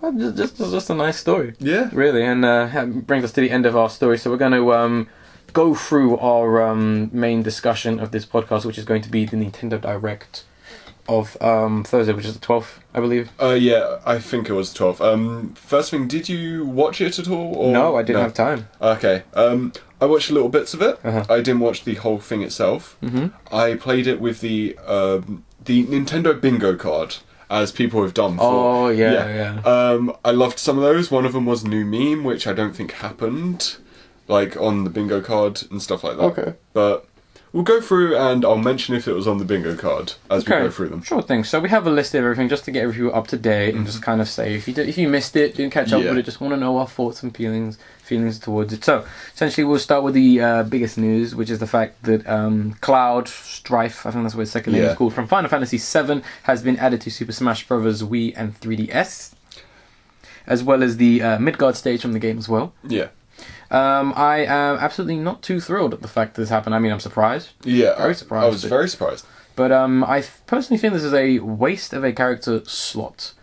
Just a nice story. Yeah. Really, and brings us to the end of our story. So we're going to go through our main discussion of this podcast, which is going to be the Nintendo Direct of Thursday, which is the 12th, I believe. Yeah, I think it was the 12th. First thing, did you watch it at all? Or? No, I didn't have time. Okay. I watched little bits of it. I didn't watch the whole thing itself. I played it with the Nintendo bingo card, as people have done before. Oh, yeah. I loved some of those. One of them was new meme, which I don't think happened, like on the bingo card and stuff like that. Okay. But we'll go through, and I'll mention if it was on the bingo card as we go through them. Sure thing. So we have a list of everything, just to get everything up to date, and just kind of say, if you missed it, didn't catch up with it, just want to know our thoughts and feelings towards it. So essentially, we'll start with the biggest news, which is the fact that Cloud Strife, I think that's what his second name is called, from Final Fantasy VII has been added to Super Smash Bros. Wii and 3DS, as well as the Midgard stage from the game as well. Yeah. I am absolutely not too thrilled at the fact that this happened. I mean, I'm surprised. Yeah, very surprised. I was very surprised. But I personally think this is a waste of a character slot.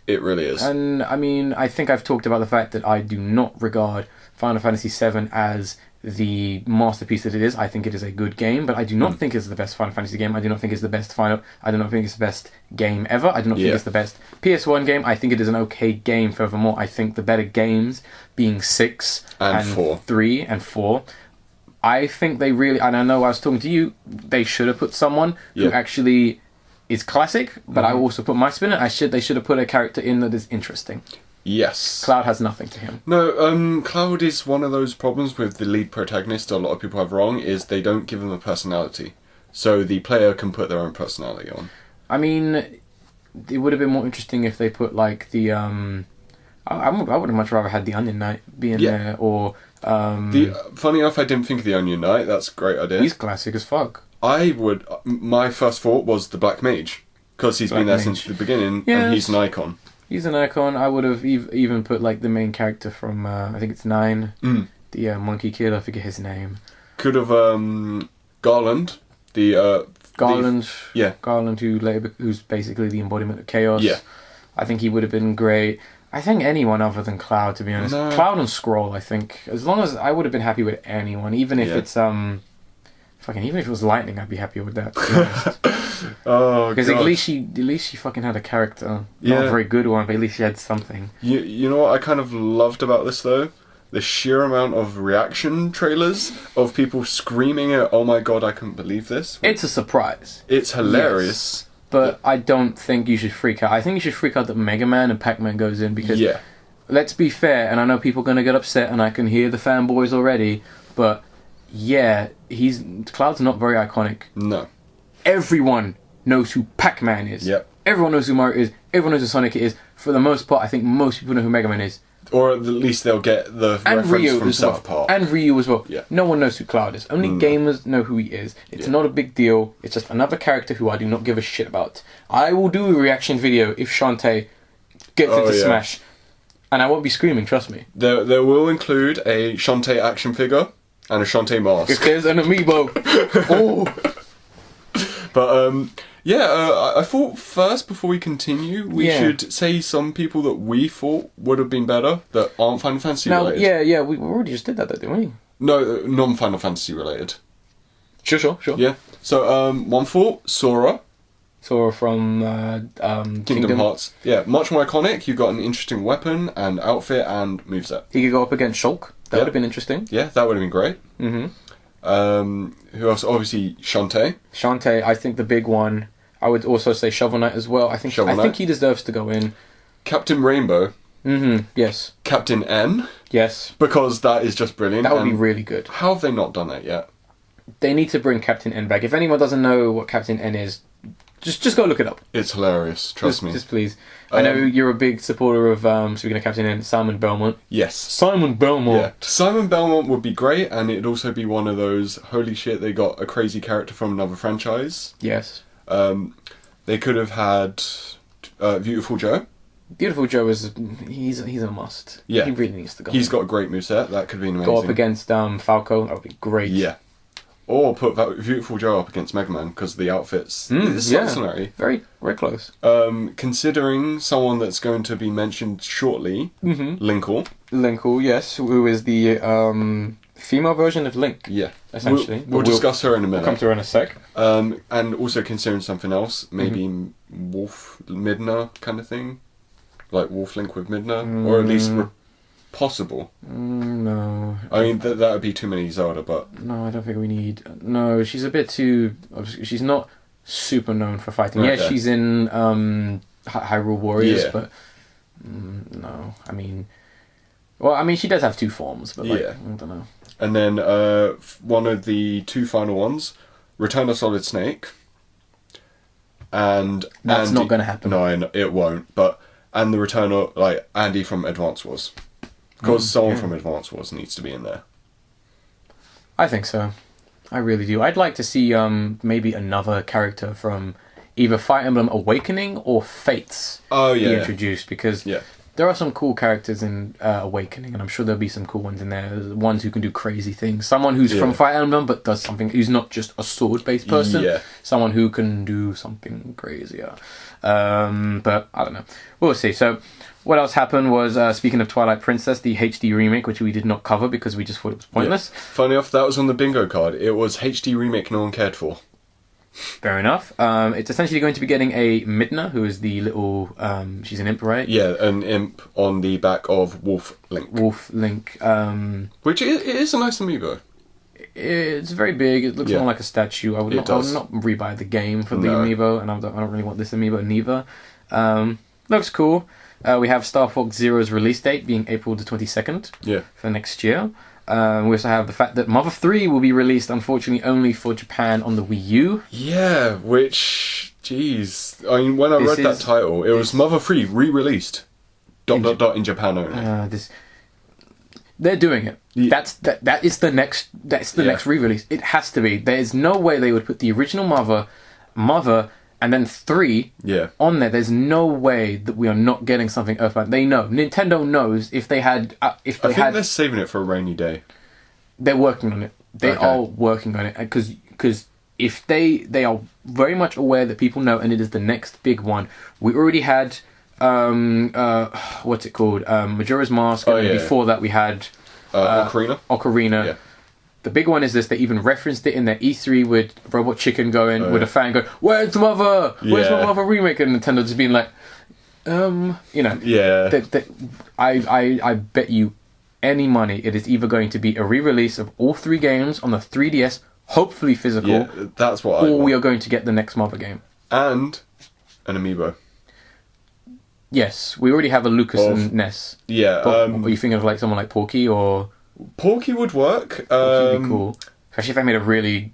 It really is. And I mean, I think I've talked about the fact that I do not regard Final Fantasy VII as the masterpiece that it is. I think it is a good game, but I do not think it's the best Final Fantasy game. I do not think it's the best I do not think it's the best game ever. I do not think it's the best PS1 game. I think it is an okay game. Furthermore, I think the better games, being 6 and 4. 3 and 4, I think they really, and I know I was talking to you, they should have put someone who actually is classic, but I also put my spin on it. They should have put a character in that is interesting. Yes. Cloud has nothing to him. No, Cloud is one of those problems with the lead protagonist a lot of people have wrong, is they don't give him a personality. So the player can put their own personality on. I mean, it would have been more interesting if they put like the I would have much rather had the Onion Knight be in there, or funny enough, I didn't think of the Onion Knight. That's a great idea. He's classic as fuck. My first thought was the Black Mage, because he's been there since the beginning, and he's an icon. He's an icon. I would have even put like the main character from I think it's 9 The monkey kid, I forget his name. Could have Garland, Garland, yeah. Garland, who's basically the embodiment of chaos. Yeah. I think he would have been great. I think anyone other than Cloud, to be honest. No. Cloud and Scroll, I think. As long as I would have been happy with anyone, even if it's even if it was Lightning, I'd be happy with that. To be honest. Oh, because at least she fucking had a character. Yeah. Not a very good one, but at least she had something. You know what I kind of loved about this though? The sheer amount of reaction trailers of people screaming at, "Oh my god, I couldn't believe this." It's a surprise. It's hilarious. Yes, but I don't think you should freak out. I think you should freak out that Mega Man and Pac-Man goes in because, let's be fair, and I know people are going to get upset and I can hear the fanboys already, but yeah, Cloud's not very iconic. No. Everyone knows who Pac-Man is. Yep. Everyone knows who Mario is. Everyone knows who Sonic is. For the most part, I think most people know who Mega Man is. Or at least they'll get the And reference Ryu from as South well. Park. And Ryu as well. Yeah. No one knows who Cloud is. Only gamers know who he is. It's not a big deal. It's just another character who I do not give a shit about. I will do a reaction video if Shantae gets into Smash. And I won't be screaming, trust me. There will include a Shantae action figure and a Shantae mask. If there's an amiibo. Oh. But I thought first, before we continue, we should say some people that we thought would have been better that aren't Final Fantasy related. We already just did that, didn't we? No, non-Final Fantasy related. Sure. Yeah. So, one thought, Sora. Sora from Kingdom Hearts. Yeah, much more iconic. You've got an interesting weapon and outfit and moveset. He could go up against Shulk. That would have been interesting. Yeah, that would have been great. Mm-hmm. Who else? Obviously, Shantae. Shantae, I think the big one. I would also say Shovel Knight as well. I think he deserves to go in. Captain Rainbow. Mm-hmm. Yes. Captain N. Yes. Because that is just brilliant. That would be really good. How have they not done that yet? They need to bring Captain N back. If anyone doesn't know what Captain N is, just go look it up. It's hilarious. Trust me. Just please. I know you're a big supporter of, speaking of Captain N, Simon Belmont. Yes. Simon Belmont. Yeah. Simon Belmont would be great, and it'd also be one of those, holy shit, they got a crazy character from another franchise. Yes. They could have had Beautiful Joe. Beautiful Joe he's a must. Yeah. He really needs to go. He's got a great moveset. That could be amazing. Go up against Falco. That would be great. Yeah. Or put that Beautiful Joe up against Mega Man because the outfits. It's similar. Very, very close. Considering someone that's going to be mentioned shortly, Linkle. Linkle, yes, who is the female version of Link. Yeah, essentially. We'll discuss her in a minute. We'll come to her in a sec. And also considering something else, maybe Wolf Midna kind of thing, like Wolf Link with Midna, or at least possible. No. I mean, that would be too many Zelda, but... No, I don't think we need... No, she's a bit too... She's not super known for fighting. Okay. Yeah, she's in Hyrule Warriors, but... no, I mean... Well, I mean, she does have two forms, but I don't know. And then one of the two final ones, Return of Solid Snake. And That's not going to happen. No, it won't. And the return of, Andy from Advance Wars. Because someone from Advance Wars needs to be in there. I think so. I really do. I'd like to see maybe another character from either Fire Emblem Awakening or Fates be introduced, because there are some cool characters in Awakening, and I'm sure there'll be some cool ones in there. Ones who can do crazy things. Someone who's from Fire Emblem but does something, who's not just a sword-based person. Yeah. Someone who can do something crazier. But I don't know. We'll see. So what else happened was, speaking of Twilight Princess, the HD remake, which we did not cover because we just thought it was pointless. Yeah. Funny enough, that was on the bingo card. It was HD remake no one cared for. Fair enough. It's essentially going to be getting a Midna, who is the little... she's an imp, right? Yeah, an imp on the back of Wolf Link. Wolf Link. Which it is a nice amiibo. It's very big. It looks more like a statue. I would not rebuy the game for the amiibo, and I don't really want this amiibo neither. Looks cool. We have Star Fox Zero's release date being April the 22nd for next year. We also have the fact that Mother 3 will be released, unfortunately, only for Japan on the Wii U. Yeah, which, jeez. I mean, when I read that title, it was Mother 3 re-released. ... in Japan only. They're doing it. Yeah. That is the next next re-release. It has to be. There is no way they would put the original Mother, and then 3 on there. There's no way that we are not getting something Earthbound. They know. Nintendo knows if they had... I think they're saving it for a rainy day. They're working on it. They Okay. are working on it because if they are very much aware that people know, and it is the next big one. We already had what's it called? Majora's Mask. Oh, and yeah. before that, we had Ocarina. Ocarina. Yeah. The big one is this. They even referenced it in their E3 with Robot Chicken going with a fan going, "Where's Mother? Where's my Mother remake?" And Nintendo just being like, you know, Yeah. I bet you any money it is either going to be a re-release of all 3 games on the 3DS, hopefully physical, Yeah, that's what I or want. we are going to get the next Mother game. And an amiibo. Yes, we already have a Lucas and Ness. Yeah. But are you thinking of like someone like Porky or? Porky would work. Porky would be cool, especially if they made a really.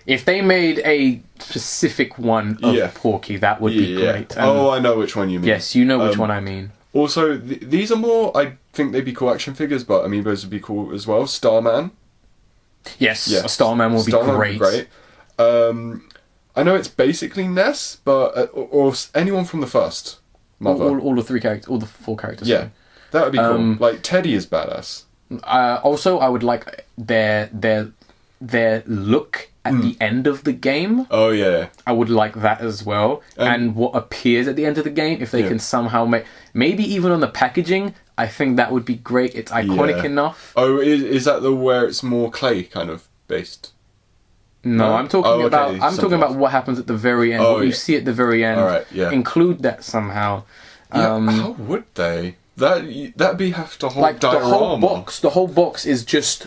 If they made a specific one of Porky, that would be great. I know which one you mean. Yes, you know which one I mean. Also, these are more. I think they'd be cool action figures, but amiibos would be cool as well. Starman. Yes, a Starman will be great. I know it's basically Ness, but or anyone from the first Mother. All the 3 characters, all the 4 characters. Yeah, that would be cool. Like Teddy is badass. Also, I would like their look at the end of the game. Oh yeah, I would like that as well. And what appears at the end of the game, if they can somehow make, maybe even on the packaging, I think that would be great. It's iconic enough. Oh, is that the where it's more clay kind of based? No, I'm talking about what happens at the very end. What you see at the very end. All right, yeah. Include that somehow. How would they? That'd be have to hold Like diorama. the whole box is just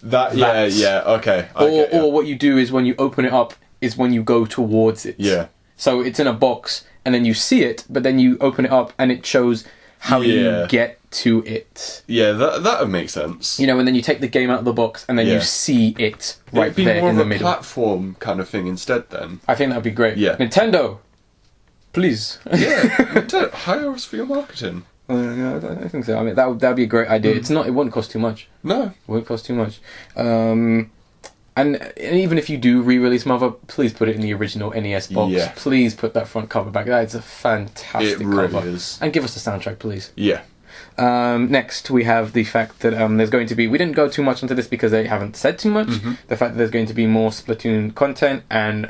that. Yeah, okay. Or what you do is when you open it up is when you go towards it. Yeah. So it's in a box and then you see it, but then you open it up and it shows how you get to it. Yeah, that would make sense. You know, and then you take the game out of the box and then you see it right there in the middle. Platform kind of thing instead then. I think that'd be great. Yeah. Nintendo, please. Yeah, Nintendo, hire us for your marketing. I think so. I mean, that'd be a great idea. It's not. It wouldn't cost too much. No, it wouldn't cost too much. And even if you do re-release Mother, please put it in the original NES box. Yeah. Please put that front cover back. That's a fantastic really cover. is. And give us the soundtrack, please. Yeah. Next, we have the fact that there's going to be... We didn't go too much into this because they haven't said too much. The fact that there's going to be more Splatoon content and,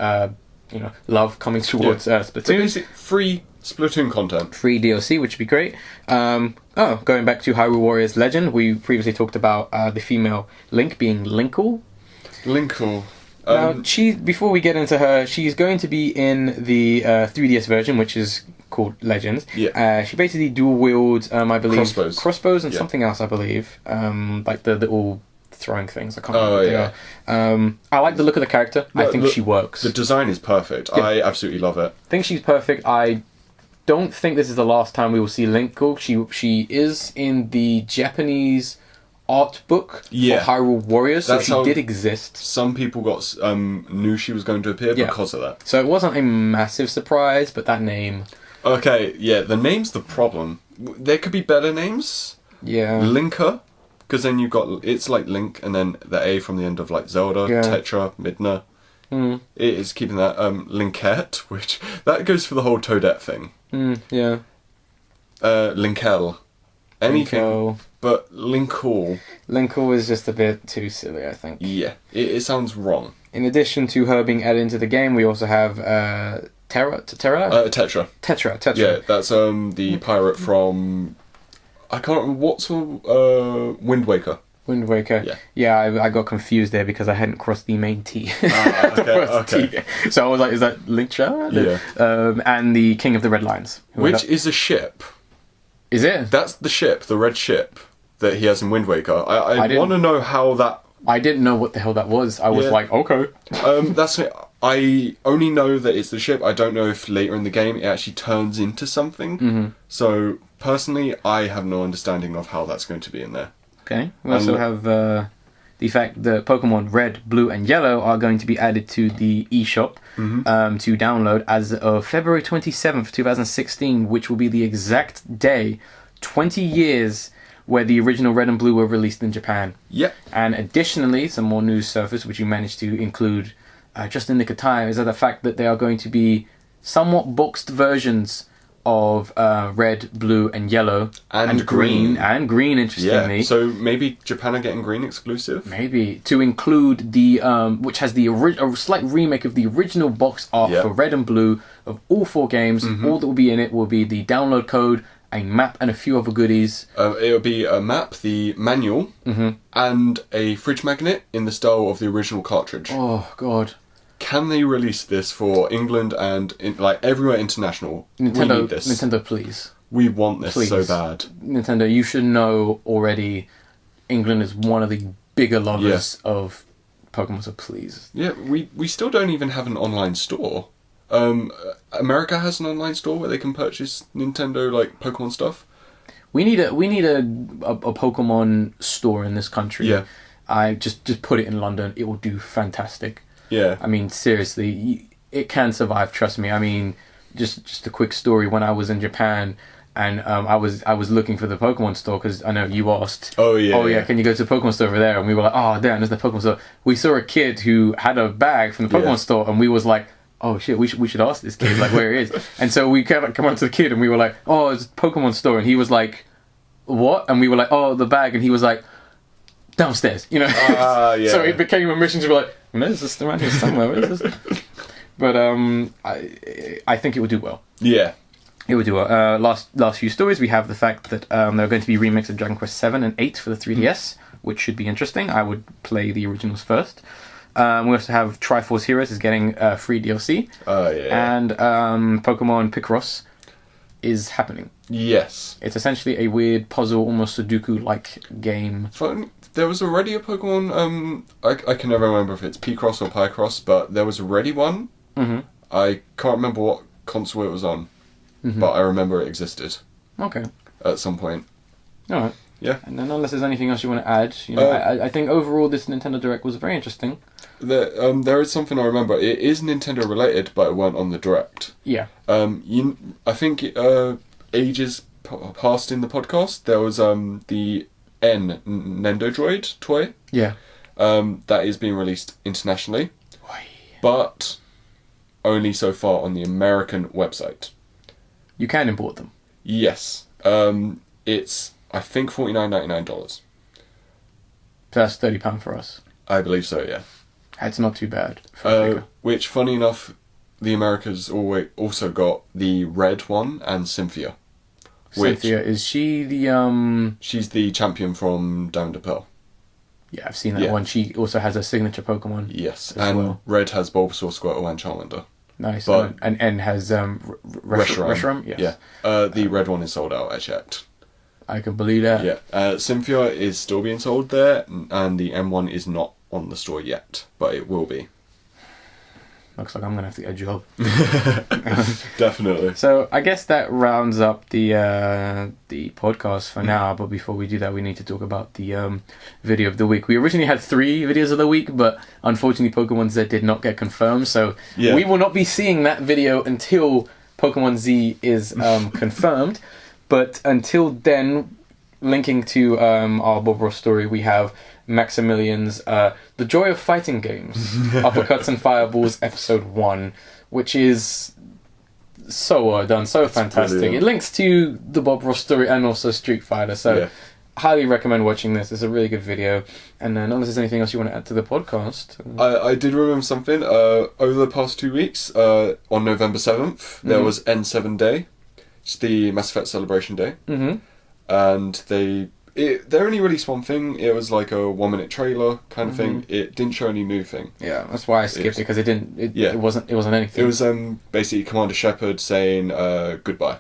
love coming towards Splatoon. So free Splatoon content. Free DLC, which would be great. Going back to Hyrule Warriors Legend, we previously talked about the female Link being Linkle. Linkle. Now, before we get into her, she's going to be in the 3DS version, which is called Legends. Yeah. She basically dual wields, I believe, crossbows and Yeah. something else, I believe. Like the little throwing things. I can't remember Oh, what yeah. they are. I like the look of the character. I think she works. The design is perfect. Yeah. I absolutely love it. I think she's perfect. I don't think this is the last time we will see Linkle. She is in the Japanese art book for Hyrule Warriors, so she did exist. Some people knew she was going to appear because of that. So it wasn't a massive surprise, but that name... Okay, yeah, the name's the problem. There could be better names. Yeah. Linker, because then you've got... It's like Link, and then the A from the end of like Zelda, Tetra, Midna. It is keeping that Linkette, which... That goes for the whole Toadette thing. Yeah. Linkel. Anything... Linkle. But Linkle. Linkle is just a bit too silly, I think. Yeah, it sounds wrong. In addition to her being added into the game, we also have Tetra. Tetra. Yeah, that's the pirate from... I can't remember what's Wind Waker. Wind Waker. Yeah, I got confused there because I hadn't crossed the main T. Okay. T. So I was like, is that Linktra? Yeah. And the King of the Red Lines. Which is a ship. Is it? That's the ship, the red ship that he has in Wind Waker. I want to know how that... I didn't know what the hell that was. I was like, okay. That's it. I only know that it's the ship. I don't know if later in the game it actually turns into something. So, personally, I have no understanding of how that's going to be in there. Okay. We also have the fact that Pokemon Red, Blue, and Yellow are going to be added to the eShop to download as of February 27th, 2016, which will be the exact day, 20 years, where the original Red and Blue were released in Japan. Yep. And additionally, some more news surfaced, which you managed to include just in the nick of time, is that the fact that they are going to be somewhat boxed versions of red, blue, and yellow, And green. and green. Interestingly, Yeah. So maybe Japan are getting green exclusive. maybe to include the which has the a slight remake of the original box art Yeah. for red and blue of all 4 games. All that will be in it will be the download code, a map, and a few other goodies. It'll be a map, the manual, and a fridge magnet in the style of the original cartridge. Oh God. Can they release this for England and everywhere international? We need this. Nintendo, please. We want this Please. so bad. Nintendo, you should know already. England is one of the bigger lovers of Pokemon, so please. Yeah, we still don't even have an online store. America has an online store where they can purchase Nintendo Pokemon stuff. We need a Pokemon store in this country. Yeah. I just put it in London. It will do fantastic. Yeah. I mean, seriously, it can survive. Trust me. I mean, just a quick story. When I was in Japan, and I was looking for the Pokemon store because I know you asked. Oh yeah. Can you go to the Pokemon store over there? And we were like, oh damn, there's the Pokemon store. We saw a kid who had a bag from the Pokemon store, and we was like, oh shit, we should ask this kid where it is. And so we come on to the kid, and we were like, oh, it's a Pokemon store, and he was like, what? And we were like, oh, the bag, and he was like, downstairs, you know. Yeah. So it became a mission to be like, there's this around here somewhere. Where is this? But I think it would do well. Yeah. It would do well. Last few stories, we have the fact that there are going to be remakes of Dragon Quest 7 and 8 for the 3DS, which should be interesting. I would play the originals first. We also have Triforce Heroes is getting free DLC. And Pokemon Picross is happening. Yes. It's essentially a weird puzzle, almost Sudoku-like game. Fun. There was already a Pokemon, I can never remember if it's Picross or Picross, but there was already one. Mm-hmm. I can't remember what console it was on, but I remember it existed. Okay. At some point. Alright. Yeah. And then unless there's anything else you want to add, I think overall this Nintendo Direct was very interesting. There is something I remember. It is Nintendo related, but it weren't on the Direct. Yeah. I think ages past in the podcast, there was the Nendo Droid toy. Yeah. That is being released internationally, but only so far on the American website. You can import them. Yes. It's, I think, $49.99. So that's £30 for us. I believe so, yeah. It's not too bad for a figure. Which, funny enough, the Americas also got the red one and Cynthia. Cynthia, is she the She's the champion from Diamond and Pearl. Yeah, I've seen that one. She also has a signature Pokemon. Yes, and red has Bulbasaur, Squirtle, and Charmander. Nice. But and N has Reshiram. Yes. Yeah. The red one is sold out. I checked. I can believe that. Yeah. Cynthia is still being sold there, and the M1 is not on the store yet, but it will be. Looks like I'm gonna have to get a job. Definitely. So I guess that rounds up the podcast for now. But before we do that, we need to talk about the video of the week. We originally had 3 videos of the week, but unfortunately, Pokemon Z did not get confirmed. So we will not be seeing that video until Pokemon Z is confirmed. But until then, linking to our Bob Ross story, we have Maximilian's The Joy of Fighting Games, Uppercuts and Fireballs, Episode 1, which is so well done, so fantastic. Brilliant. It links to the Bob Ross story and also Street Fighter, so highly recommend watching this. It's a really good video. And then, unless there's anything else you want to add to the podcast. I did remember something. Over the past 2 weeks, on November 7th, there was N7 Day. It's the Mass Effect Celebration Day. Mm-hmm. And they only released one thing. It was like a 1-minute trailer kind of thing. It didn't show any new thing. Yeah, that's why I skipped it, because it wasn't anything. It was basically Commander Shepard saying goodbye,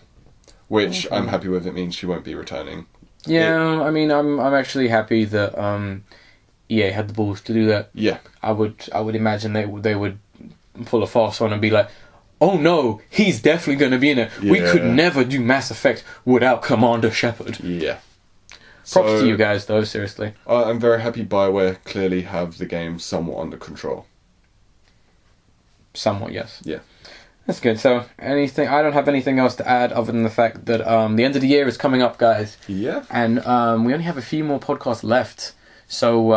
which I'm happy with. It means she won't be returning. Yeah, I mean, I'm actually happy that EA had the balls to do that. Yeah, I would imagine they would pull a fast one and be like, oh no, he's definitely going to be in it. Yeah. We could never do Mass Effect without Commander Shepard. Yeah. Props to you guys, though, seriously. I'm very happy BioWare clearly have the game somewhat under control. Somewhat, yes. Yeah. That's good. So, I don't have anything else to add other than the fact that the end of the year is coming up, guys. Yeah. And we only have a few more podcasts left. So,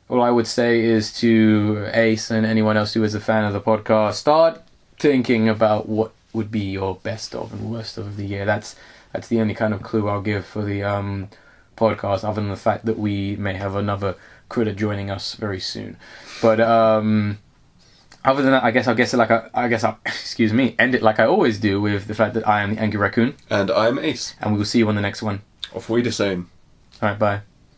all I would say is to Ace and anyone else who is a fan of the podcast, start thinking about what would be your best of and worst of the year. That's the only kind of clue I'll give for the podcast, other than the fact that we may have another critter joining us very soon. But other than that, I guess I'll excuse me, end it like I always do, with the fact that I am the Angry Raccoon. And I'm Ace. And we will see you on the next one. Auf Wiedersehen. Alright, bye.